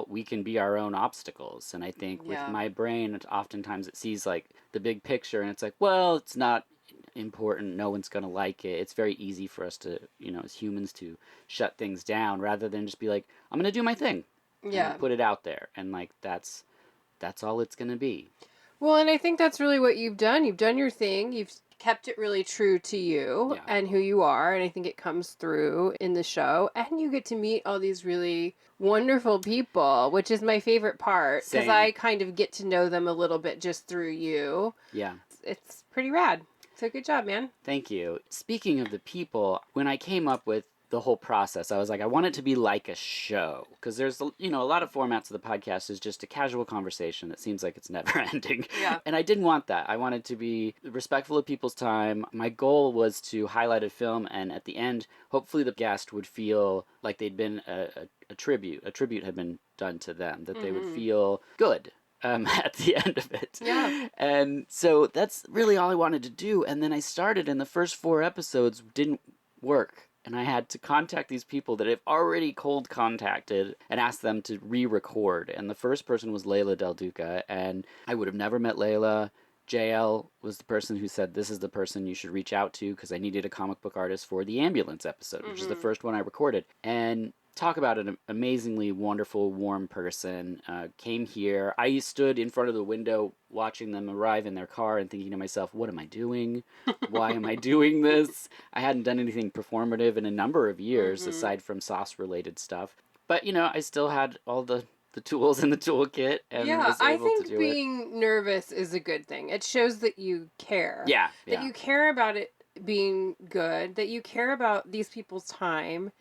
we can be our own obstacles. And I think with my brain, oftentimes it sees like the big picture, and it's like, well, it's not important, no one's gonna like it. It's very easy for us to, as humans, to shut things down rather than just be like, I'm gonna do my thing, put it out there, and like that's all it's gonna be. Well, and I think that's really what you've done. You've done your thing. You've kept it really true to you and who you are. And I think it comes through in the show. And you get to meet all these really wonderful people, which is my favorite part, because I kind of get to know them a little bit just through you. Yeah. It's pretty rad. So good job, man. Thank you. Speaking of the people, when I came up with the whole process, I was like, I want it to be like a show, because there's a lot of formats of the podcast is just a casual conversation that seems like it's never ending. And I didn't want that. I wanted to be respectful of people's time. My goal was to highlight a film, and at the end, hopefully the guest would feel like they'd been a tribute had been done to them, that they would feel good at the end of it. And so that's really all I wanted to do. And then I started, and the first 4 episodes didn't work. And I had to contact these people that I've already cold contacted and ask them to re-record. And the first person was Layla Del Duca, and I would have never met Layla. JL was the person who said, this is the person you should reach out to, because I needed a comic book artist for the ambulance episode, which is the first one I recorded. And talk about an amazingly wonderful, warm person. Came here. I stood in front of the window watching them arrive in their car and thinking to myself, what am I doing? Why am I doing this? I hadn't done anything performative in a number of years, aside from sauce-related stuff. But, I still had all the tools in the toolkit and Yeah, was I able to think do it. being nervous is a good thing. It shows that you care. Yeah, That you care about it being good, that you care about these people's time,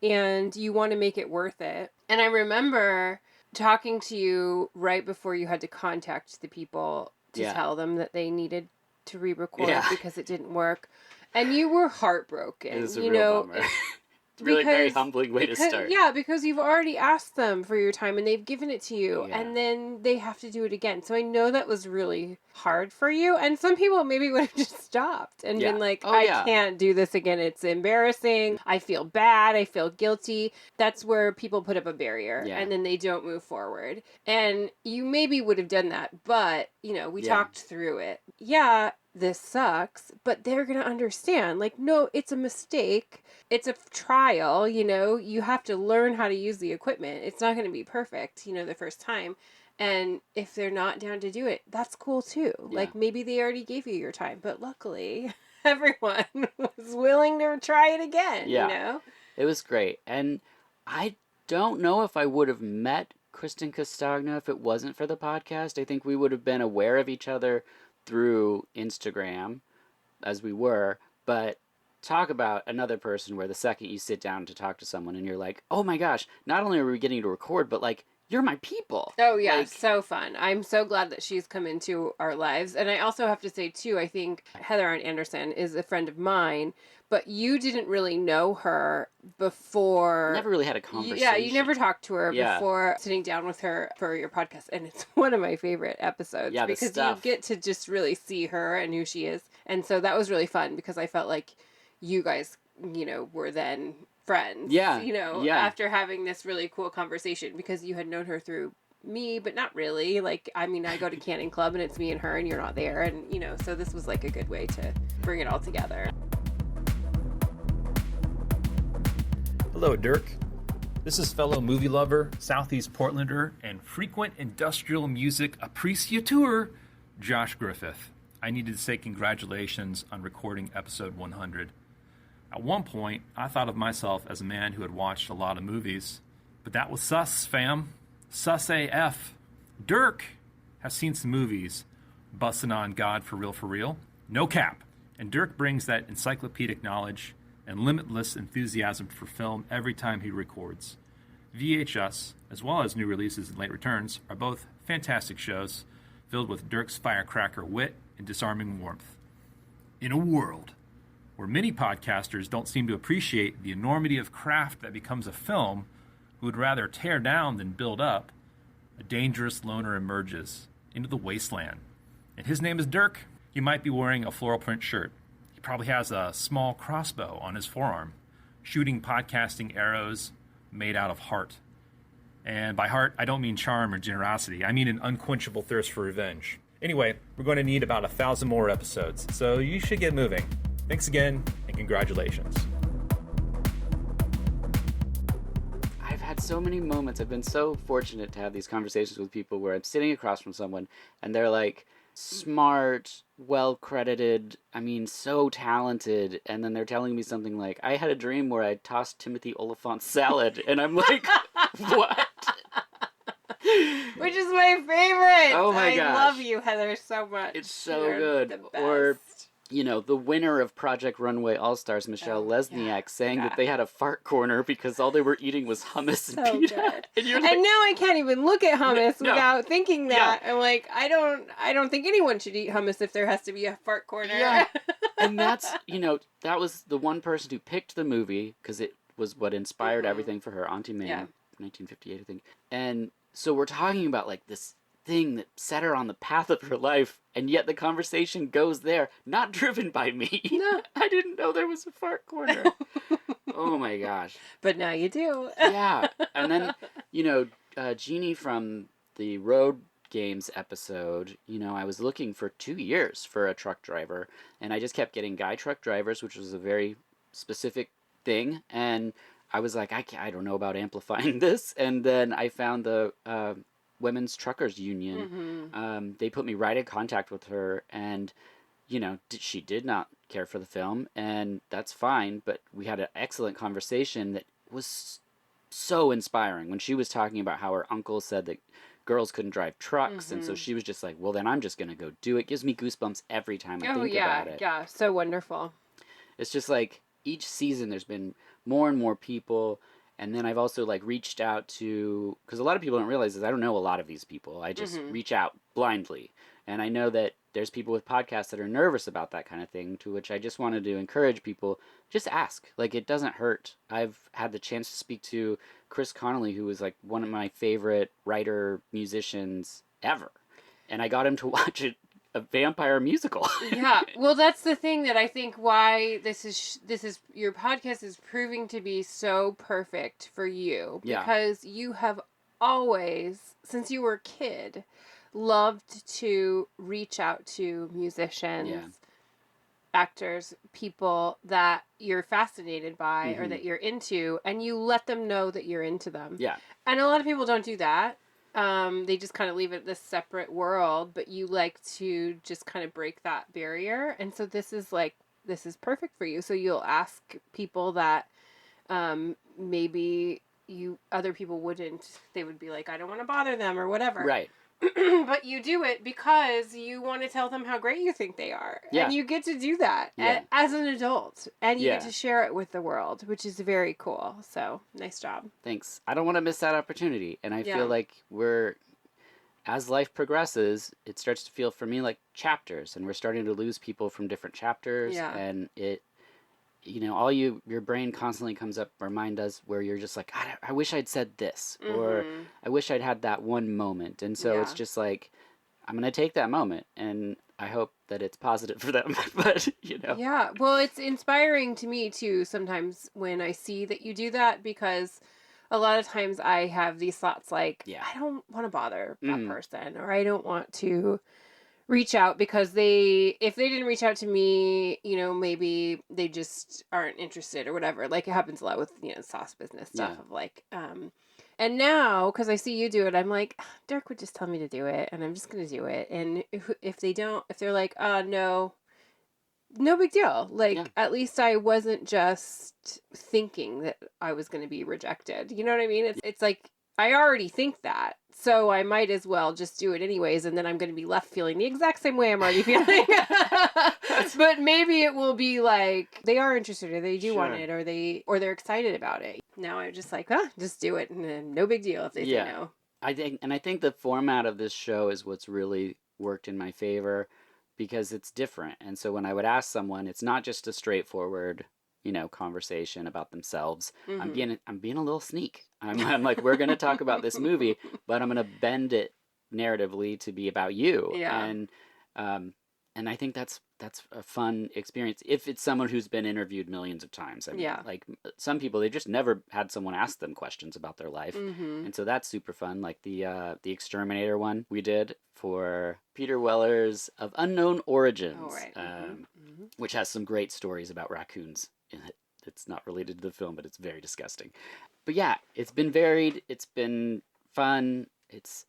and you want to make it worth it. And I remember talking to you right before you had to contact the people to tell them that they needed to re-record because it didn't work. And you were heartbroken. It was a real bummer. Really very humbling way to start. Yeah, because you've already asked them for your time and they've given it to you, and then they have to do it again. So I know that was really hard for you. And some people maybe would have just stopped and been like, I can't do this again. It's embarrassing. I feel bad. I feel guilty. That's where people put up a barrier and then they don't move forward. And you maybe would have done that, but, we talked through it. Yeah, this sucks, but they're going to understand. Like, no, it's a mistake. It's a trial, you have to learn how to use the equipment. It's not going to be perfect, the first time. And if they're not down to do it, that's cool too. Yeah. Like, maybe they already gave you your time, but luckily everyone was willing to try it again, It was great. And I don't know if I would have met Kristen Castagna if it wasn't for the podcast. I think we would have been aware of each other through Instagram as we were, but talk about another person where the second you sit down to talk to someone and you're like, oh my gosh, not only are we getting to record, but like, you're my people. Oh yeah, like, so fun. I'm so glad that she's come into our lives. And I also have to say too, I think Heather Anderson is a friend of mine, but you didn't really know her before. Never really had a conversation. Yeah, you never talked to her before sitting down with her for your podcast. And it's one of my favorite episodes because you get to just really see her and who she is. And so that was really fun because I felt like you guys, were then friends. After having this really cool conversation because you had known her through me, but not really. Like, I mean, I go to Canning Club and it's me and her and you're not there. And, so this was like a good way to bring it all together. Hello, Dirk. This is fellow movie lover, Southeast Portlander, and frequent industrial music appreciateur, Josh Griffith. I needed to say congratulations on recording episode 100. At one point, I thought of myself as a man who had watched a lot of movies, but that was sus, fam. Sus AF. Dirk has seen some movies, busting on God for real, no cap. And Dirk brings that encyclopedic knowledge and limitless enthusiasm for film every time he records. VHS, as well as new releases and late returns, are both fantastic shows filled with Dirk's firecracker wit and disarming warmth. In a world where many podcasters don't seem to appreciate the enormity of craft that becomes a film, who would rather tear down than build up, a dangerous loner emerges into the wasteland. And his name is Dirk. He might be wearing a floral print shirt. He probably has a small crossbow on his forearm, shooting podcasting arrows made out of heart. And by heart, I don't mean charm or generosity. I mean an unquenchable thirst for revenge. Anyway, we're going to need about 1,000 more episodes, so you should get moving. Thanks again, and congratulations. I've had so many moments. I've been so fortunate to have these conversations with people where I'm sitting across from someone and they're like smart, well-credited, so talented, and then they're telling me something like, I had a dream where I tossed Timothy Oliphant's salad, and I'm like, what? Which is my favorite. Oh my gosh. I love you, Heather, so much. It's so You're good. the best. Or, the winner of Project Runway All-Stars, Michelle Lesniak, saying that they had a fart corner because all they were eating was hummus and pita. Good. And you're and like, now I can't even look at hummus without thinking that. I'm like, I don't think anyone should eat hummus if there has to be a fart corner. Yeah. And that's, that was the one person who picked the movie because it was what inspired everything for her, Auntie May, 1958, I think. And so we're talking about like this thing that set her on the path of her life, and yet the conversation goes there, not driven by me. No. I didn't know there was a fart corner. Oh my gosh. But now you do. Yeah. And then, Jeannie from the Road Games episode, I was looking for 2 years for a truck driver, and I just kept getting guy truck drivers, which was a very specific thing, and I was like, I don't know about amplifying this. And then I found the Women's Truckers Union. They put me right in contact with her, and she did not care for the film, and that's fine, but we had an excellent conversation that was so inspiring when she was talking about how her uncle said that girls couldn't drive trucks, and so she was just like, well, then I'm just going to go do it. Gives me goosebumps every time I think about it. Yeah, so wonderful. It's just like each season there's been more and more people, and then I've also like reached out to, because a lot of people don't realize this, I don't know a lot of these people. I just reach out blindly, and I know that there's people with podcasts that are nervous about that kind of thing, to which I just wanted to encourage people, just ask. Like, it doesn't hurt. I've had the chance to speak to Chris Connolly, who was like one of my favorite writer musicians ever, and I got him to watch a vampire musical. Yeah, well, that's the thing that I think why this is your podcast is proving to be so perfect for you, because you have always, since you were a kid, loved to reach out to musicians, actors, people that you're fascinated by or that you're into, and you let them know that you're into them. Yeah. And a lot of people don't do that. They just kind of leave it this separate world, but you like to just kind of break that barrier. And so this is perfect for you. So you'll ask people that maybe other people wouldn't. They would be like, I don't want to bother them or whatever. Right. But you do it because you want to tell them how great you think they are. Yeah. And you get to do that as an adult. And you get to share it with the world, which is very cool. So, nice job. Thanks. I don't want to miss that opportunity. And I feel like as life progresses, it starts to feel for me like chapters. And we're starting to lose people from different chapters. Yeah. And your brain constantly comes up, or mine does, where you're just like, I wish I'd said this, or I wish I'd had that one moment. And so it's just like, I'm going to take that moment, and I hope that it's positive for them. But, Yeah, well, it's inspiring to me, too, sometimes when I see that you do that, because a lot of times I have these thoughts like, I don't want to bother that person, or I don't want to reach out, because if they didn't reach out to me, maybe they just aren't interested or whatever. Like, it happens a lot with, sauce business stuff of like, and now, because I see you do it, I'm like, Dirk would just tell me to do it, and I'm just going to do it. And if they're like, no big deal. Like, at least I wasn't just thinking that I was going to be rejected. You know what I mean? It's like, I already think that, so I might as well just do it anyways, and then I'm going to be left feeling the exact same way I'm already feeling. But maybe it will be like, they are interested, or they do want it, or they're excited about it. Now I'm just like, just do it, and then no big deal if they say no. I think the format of this show is what's really worked in my favor, because it's different. And so when I would ask someone, it's not just a straightforward conversation about themselves. I'm being a little sneak. I'm like, we're going to talk about this movie, but I'm going to bend it narratively to be about you. Yeah. And I think that's a fun experience if it's someone who's been interviewed millions of times. I mean, like some people, they just never had someone ask them questions about their life. And so that's super fun. Like the Exterminator one we did for Peter Weller's Of Unknown Origins, which has some great stories about raccoons in it. It's not related to the film, but it's very disgusting. But yeah, it's been varied. It's been fun.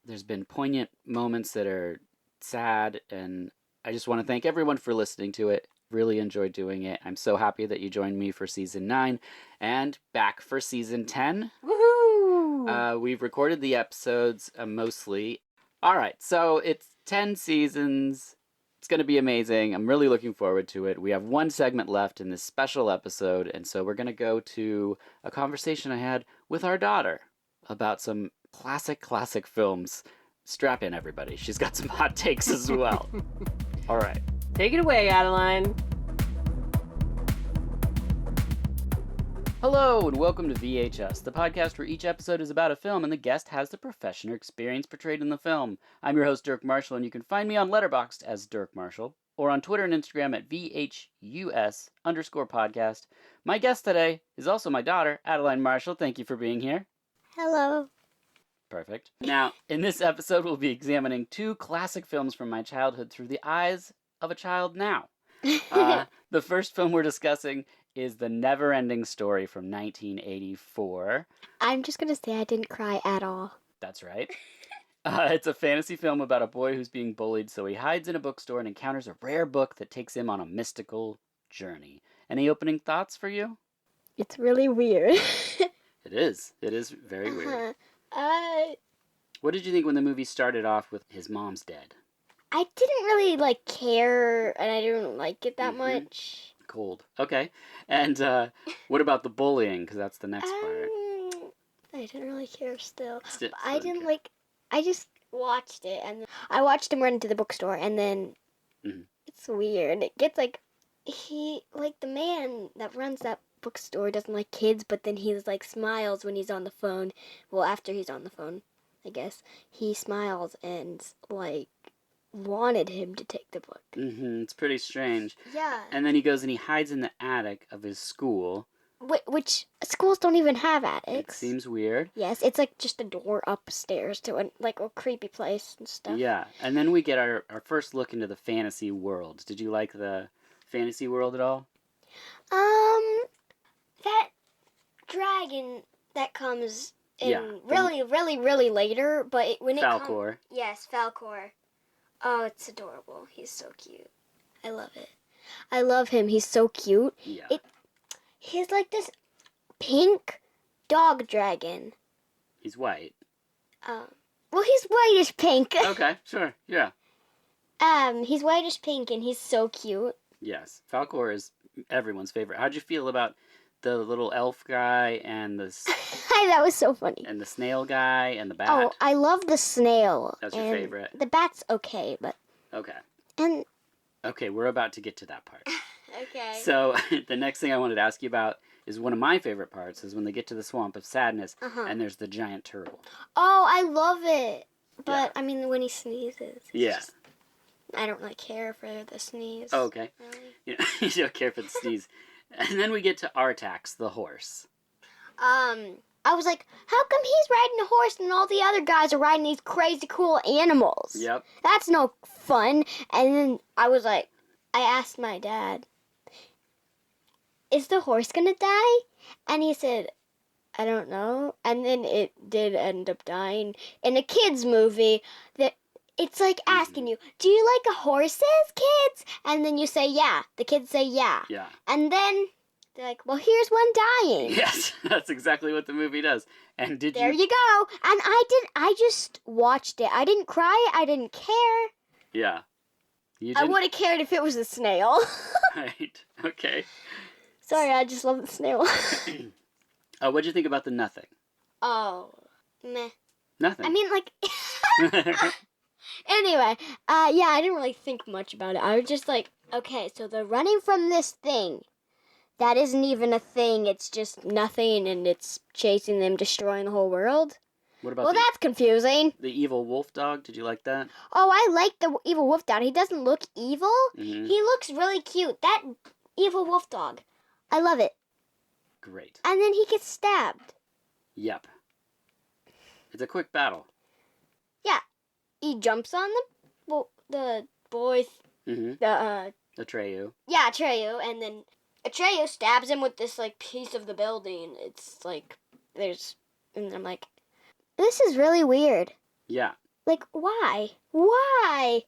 There's been poignant moments that are sad, and I just want to thank everyone for listening to it. Really enjoyed doing it. I'm so happy that you joined me for season 9 and back for season 10. Woohoo! We've recorded the episodes mostly. All right, so it's 10 seasons. It's going to be amazing. I'm really looking forward to it. We have one segment left in this special episode, and so we're going to go to a conversation I had with our daughter about some classic films. Strap in, everybody. She's got some hot takes as well. All right. Take it away, Adeline. Hello, and welcome to VHS, the podcast where each episode is about a film and the guest has the profession or experience portrayed in the film. I'm your host, Dirk Marshall, and you can find me on Letterboxd as Dirk Marshall, or on Twitter and Instagram at VHUS_podcast. My guest today is also my daughter, Adeline Marshall. Thank you for being here. Hello. Perfect. Now, in this episode, we'll be examining 2 classic films from my childhood through the eyes of a child now. The first film we're discussing is The Never-Ending Story from 1984. I'm just gonna say I didn't cry at all. That's right. It's a fantasy film about a boy who's being bullied, so he hides in a bookstore and encounters a rare book that takes him on a mystical journey. Any opening thoughts for you? It's really weird. It is. It is very weird. Uh, What did you think when the movie started off with his mom's dead? I didn't really care, and I didn't like it that Mhm. much. Cold. Okay. And what about the bullying? Because that's the next part. I didn't really care still. Still But I didn't care. I just watched it, and I watched him run into the bookstore, and then Mhm. it's weird. It gets the man that runs that bookstore doesn't like kids, but then he smiles when he's on the phone. Well, after he's on the phone, I guess he smiles and wanted him to take the book. It's pretty strange. Yeah. And then he goes and he hides in the attic of his school. Which schools don't even have It attics. seems weird. Yes, it's just a door upstairs to a creepy place and stuff. Yeah. And then we get our first look into the fantasy world. Did you like the fantasy world at all? That dragon that comes in Yeah, really, really, really later, but when it comes... Falcor. Yes, Falcor. Oh, it's adorable. He's so cute. I love it. I love him. He's so cute. Yeah. He's like this pink dog dragon. He's white. Well, he's whitish pink. Okay, sure. Yeah. He's whitish pink, and he's so cute. Yes. Falcor is everyone's favorite. How'd you feel about the little elf guy and That was so funny. and the snail guy and the bat? Oh, I love the snail. That's your and favorite? The bat's okay, but... Okay. And... Okay, we're about to get to that part. Okay. So the next thing I wanted to ask you about is one of my favorite parts is when they get to the Swamp of Sadness Uh-huh. and there's the giant turtle. Oh, I love it. But, Yeah. I mean, when he sneezes... it's Yeah. just- I don't really care for the sneeze. Oh, okay. Really. You don't care for the sneeze. And then we get to Artax, the horse. I was like, how come he's riding a horse and all the other guys are riding these crazy cool animals? Yep. That's no fun. And then I asked my dad, is the horse gonna die? And he said, I don't know. And then it did end up dying. In a kid's movie, that it's like asking you, do you like horses, kids? And then you say, yeah. The kids say, yeah. Yeah. And then they're like, well, here's one dying. Yes, that's exactly what the movie does. And did There you... you go. And I just watched it. I didn't cry. I didn't care. Yeah. You I didn't... would have cared if it was a snail. Right. Okay. Sorry, I just love the snail. What'd you think about the nothing? Oh, meh. Nothing. I mean, anyway, yeah, I didn't really think much about it. I was just like, okay, so they're running from this thing. That isn't even a thing. It's just nothing, and it's chasing them, destroying the whole world. What about Well, that's confusing. the evil wolf dog? Did you like that? Oh, I like the evil wolf dog. He doesn't look evil. Mm-hmm. He looks really cute. That evil wolf dog. I love it. Great. And then he gets stabbed. Yep. It's a quick battle. He jumps on the boy, Mm-hmm. Atreyu. Atreyu, and then Atreyu stabs him with this piece of the building. It's and I'm like, this is really weird. Yeah. Why? Why?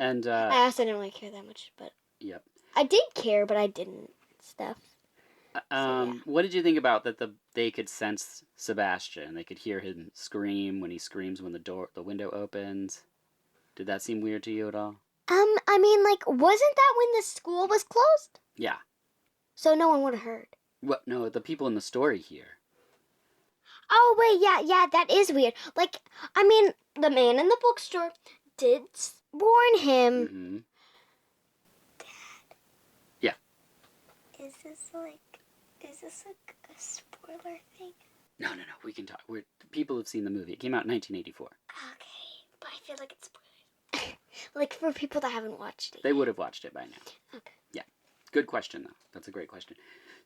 And, I also didn't really care that much, but yep. I did care, but I didn't. Stuff. What did you think about that they could sense Sebastian? They could hear him scream when he screams when the window opens. Did that seem weird to you at all? I mean, wasn't that when the school was closed? Yeah. So no one would have heard. What? No, the people in the story here. Oh, wait, yeah, that is weird. I mean, the man in the bookstore did warn him. Mm-hmm. Is this a spoiler thing? No. We can talk. People have seen the movie. It came out in 1984. Okay, but I feel like it's spoilers. For people that haven't watched it. They would have watched it by now. Okay. Yeah. Good question, though. That's a great question.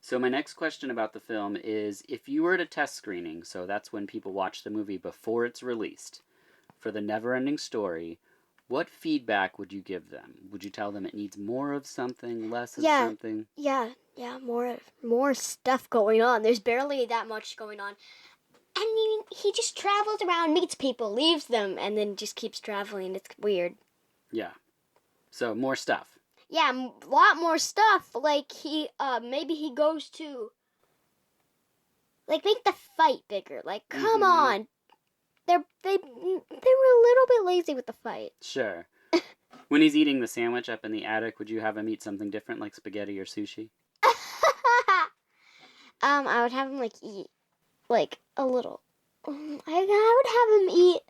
So my next question about the film is, if you were at a test screening, so that's when people watch the movie before it's released, for The Never-Ending Story, what feedback would you give them? Would you tell them it needs more of something, less of Yeah. something? Yeah, more stuff going on. There's barely that much going on. I mean, he just travels around, meets people, leaves them, and then just keeps traveling. It's weird. Yeah. So more stuff. Yeah, a lot more stuff. Like maybe he goes to, like, make the fight bigger. Like, come on, they were a little bit lazy with the fight. Sure. When he's eating the sandwich up in the attic, would you have him eat something different, like spaghetti or sushi? I would have him like eat, like a little. I would have him eat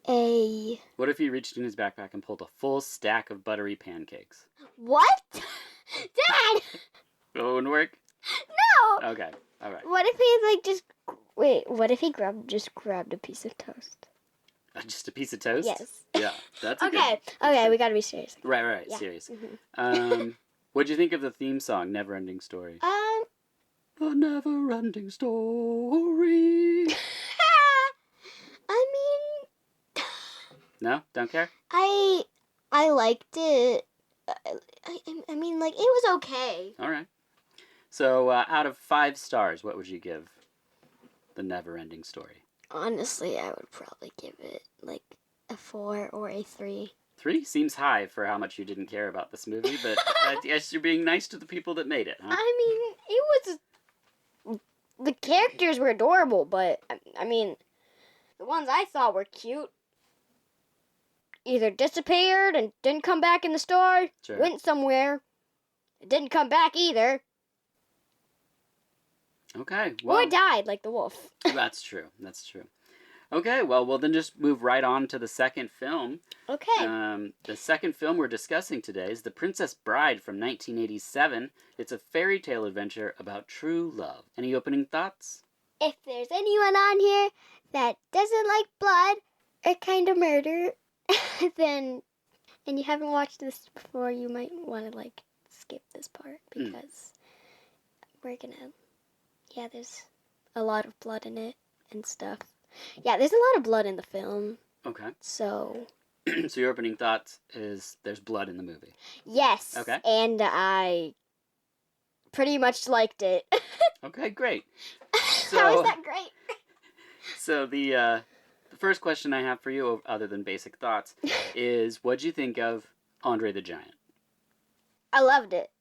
a What if he reached in his backpack and pulled a full stack of buttery pancakes? what? Dad, It wouldn't work? no. Okay. All right. What if he like just wait? What if he just grabbed a piece of toast? Just a piece of toast? Yes. Yeah. That's a Okay. Okay, we gotta be serious. Right. Yeah. Serious. Mhm. What'd you think of the theme song, Never Ending Story? The Never Ending Story. I mean, No? Don't care? I liked it. I mean, like, it was okay. All right. So, out of 5 stars, what would you give The Never Ending Story? Honestly, I would probably give it like a 4 or a 3. 3 seems high for how much you didn't care about this movie, but I guess you're being nice to the people that made it, huh? I mean, it was. The characters were adorable, but I mean, the ones I thought were cute either disappeared and didn't come back in the store, Sure. went somewhere, didn't come back either, Okay, well, or died like the wolf. that's true. Okay, well, we'll then just move right on to the second film. Okay. The second film we're discussing today is The Princess Bride from 1987. It's a fairy tale adventure about true love. Any opening thoughts? If there's anyone on here that doesn't like blood or kind of murder, then, and you haven't watched this before, you might want to, like, skip this part because there's a lot of blood in it and stuff. Yeah, there's a lot of blood in the film, Okay. so... So your opening thoughts is there's blood in the movie. Yes. Okay. And I pretty much liked it. Okay, great. How is that great? So the first question I have for you, other than basic thoughts, is what'd you think of Andre the Giant? I loved it.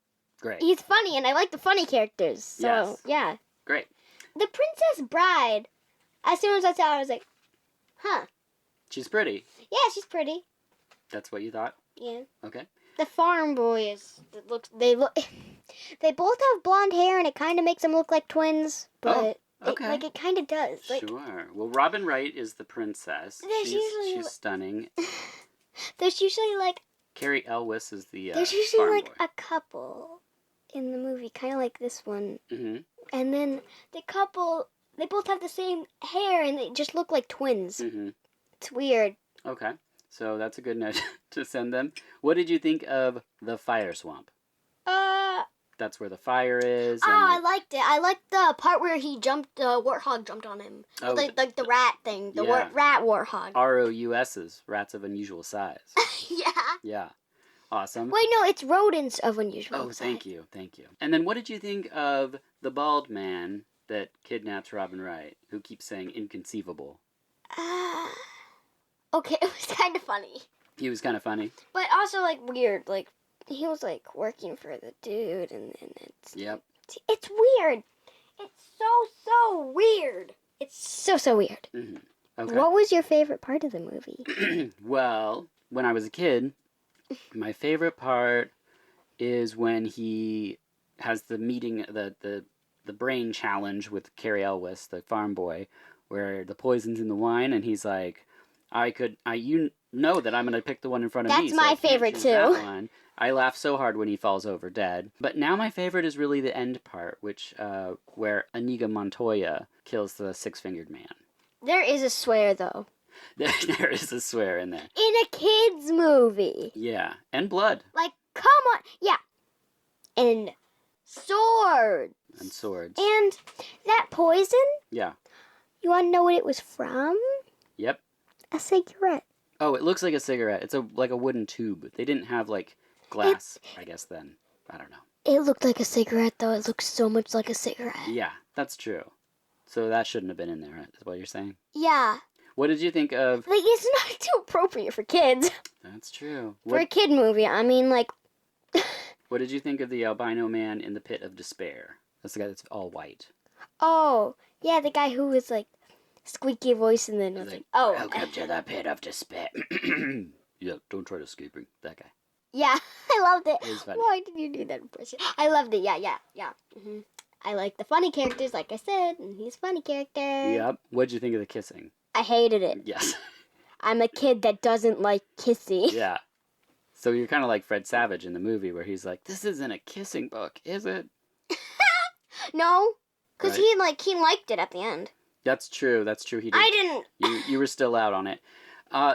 Great. He's funny, and I like the funny characters. So, Yes. yeah. Great. The Princess Bride, as soon as I saw it, I was like, huh. She's pretty. Yeah, she's pretty. That's what you thought? Yeah. Okay. The farm boys, they both have blonde hair, and it kind of makes them look like twins. But okay. it kind of does. Like, Sure. Well, Robin Wright is the princess. There's usually- She's stunning. there's usually like Carrie Elwes is the there's usually farm like boy. a couple in the movie, kind of like this one. Mm-hmm. And then the couple, they both have the same hair, and they just look like twins. Mm-hmm. It's weird. Okay. So that's a good note to send them. What did you think of the fire swamp? That's where the fire is. And I liked it. I liked the part where he jumped, warthog jumped on him. Oh, like the rat thing, the yeah. rat warthog. ROUSs, rats of unusual size. Yeah. Yeah. Awesome. Wait, no, it's rodents of unusual Oh, size. thank you. And then what did you think of the bald man that kidnaps Robin Wright, who keeps saying inconceivable? Okay, it was kind of funny. He was kind of funny. But also, like, weird. Like, he was, like, working for the dude, and it's... Yep. It's weird. It's so weird. It's so weird. Mm-hmm. Okay. What was your favorite part of the movie? Well, when I was a kid, my favorite part is when he has the meeting, the brain challenge with Carrie Elwes, the farm boy, where the poison's in the wine, and he's like, you know that I'm going to pick the one in front of me. That's my I can't favorite, choose too. that one. I laugh so hard when he falls over dead. But now my favorite is really the end part, which where Inigo Montoya kills the six-fingered man. There is a swear, though. There is a swear in there. In a kid's movie. Yeah, and blood. Like, come on. Yeah. And swords. And swords. And that poison, Yeah. you want to know what it was from? Yep. A cigarette. Oh, it looks like a cigarette. It's like a wooden tube. They didn't have like glass, I guess then. I don't know. It looked like a cigarette, though. It looked so much like a cigarette. Yeah, that's true. So that shouldn't have been in there, right? Is what you're saying? Yeah. What did you think of... Like, it's not too appropriate for kids. That's true. For a kid movie, I mean, like... What did you think of the albino man in the pit of despair? That's the guy that's all white. Oh, yeah, the guy who was, like, squeaky voice and then was like, oh. Welcome to the pit of despair. Yeah, don't try to escape me. That guy. Yeah, I loved it. It was funny. Why did you do that impression? I loved it, yeah. Mm-hmm. I like the funny characters, like I said, and he's a funny character. Yep. What'd you think of the kissing? I hated it. Yes. I'm a kid that doesn't like kissing. Yeah. So you're kind of like Fred Savage in the movie where he's like, this isn't a kissing book, is it? No, because Right. he liked it at the end. That's true. That's true. He did. I didn't. You were still out on it.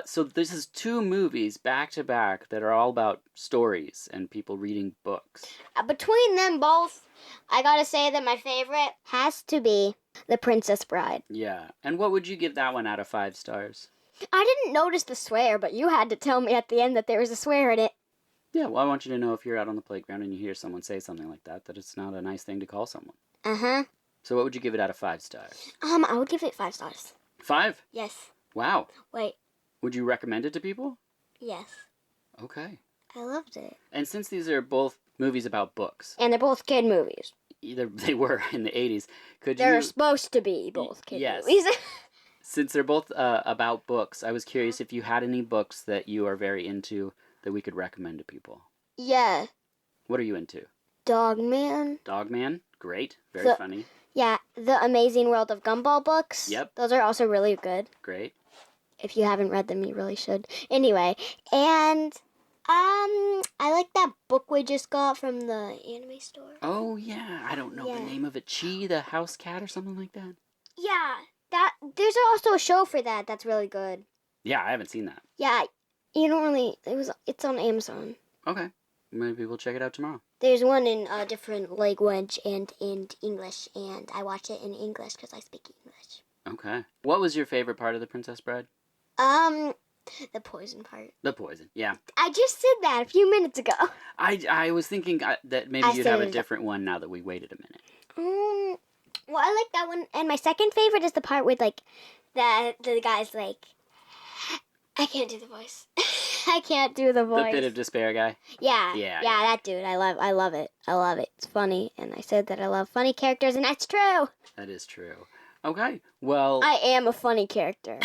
So this is 2 movies back to back that are all about stories and people reading books. Between them both, I gotta say that my favorite has to be The Princess Bride. Yeah. And what would you give that one out of 5 stars? I didn't notice the swear, but you had to tell me at the end that there was a swear in it. Yeah, well, I want you to know if you're out on the playground and you hear someone say something like that it's not a nice thing to call someone. Uh-huh. So what would you give it out of 5 stars? I would give it 5 stars. 5? Yes. Wow. Wait. Would you recommend it to people? Yes. Okay. I loved it. And since these are both movies about books, And they're both kid movies. either they were in the 80s, could They're you... supposed to be both kid yes. movies. Since they're both about books, I was curious if you had any books that you are very into that we could recommend to people. Yeah. What are you into? Dogman. Dogman? Great. Very The- funny. Yeah, The Amazing World of Gumball books. Yep. Those are also really good. Great. If you haven't read them, you really should. Anyway, and I like that book we just got from the anime store. Oh, yeah. I don't know the Yeah. name of it. Chi, the house cat or something like that? Yeah, there's also a show for that that's really good. Yeah, I haven't seen that. Yeah, you don't really. It's on Amazon. Okay. Maybe we'll check it out tomorrow. There's one in a different language and in English, and I watch it in English because I speak English. Okay. What was your favorite part of The Princess Bride? The poison part. The poison. Yeah. I just said that a few minutes ago. I was thinking that maybe I you'd have a said- different one now that we waited a minute. Well, I like that one, and my second favorite is the part with like the guy's like, I can't do the voice. I can't do the voice. The Pit of Despair guy? Yeah, Yeah. that dude. I love it. I love it. It's funny, and I said that I love funny characters, and that's true. That is true. Okay. Well, I am a funny character.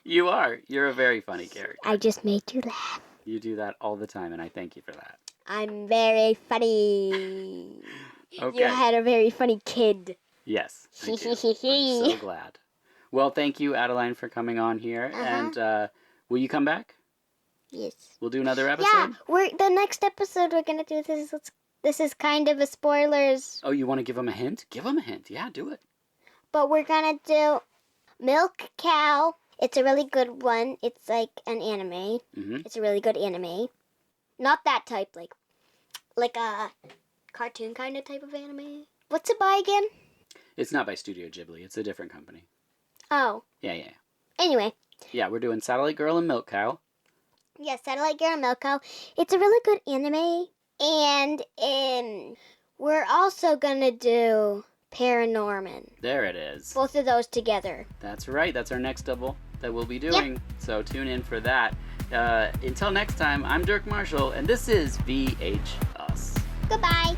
you are. You're a very funny character. I just made you laugh. You do that all the time, and I thank you for that. I'm very funny. Okay. You had a very funny kid. Yes. I do. I'm so glad. Well, thank you, Adeline, for coming on here. And will you come back? Yes. We'll do another episode? Yeah, the next episode we're gonna do this is kind of a spoilers, Oh, you want to give them a hint? Give them a hint. Yeah, do it. but we're gonna do Milk Cow. It's a really good one. It's like an anime. Mm-hmm. It's a really good anime. Not that type, like a cartoon kind of type of anime. What's it by again? It's not by Studio Ghibli. It's a different company. Oh, Yeah. anyway. Yeah, we're doing Satellite Girl and Milk Cow. Yes, Satellite Girl and Milk Cow. It's a really good anime. And we're also gonna do Paranorman. There it is. Both of those together. That's right. That's our next double that we'll be doing. So tune in for that. Until next time, I'm Dirk Marshall, and this is VH Us. Goodbye.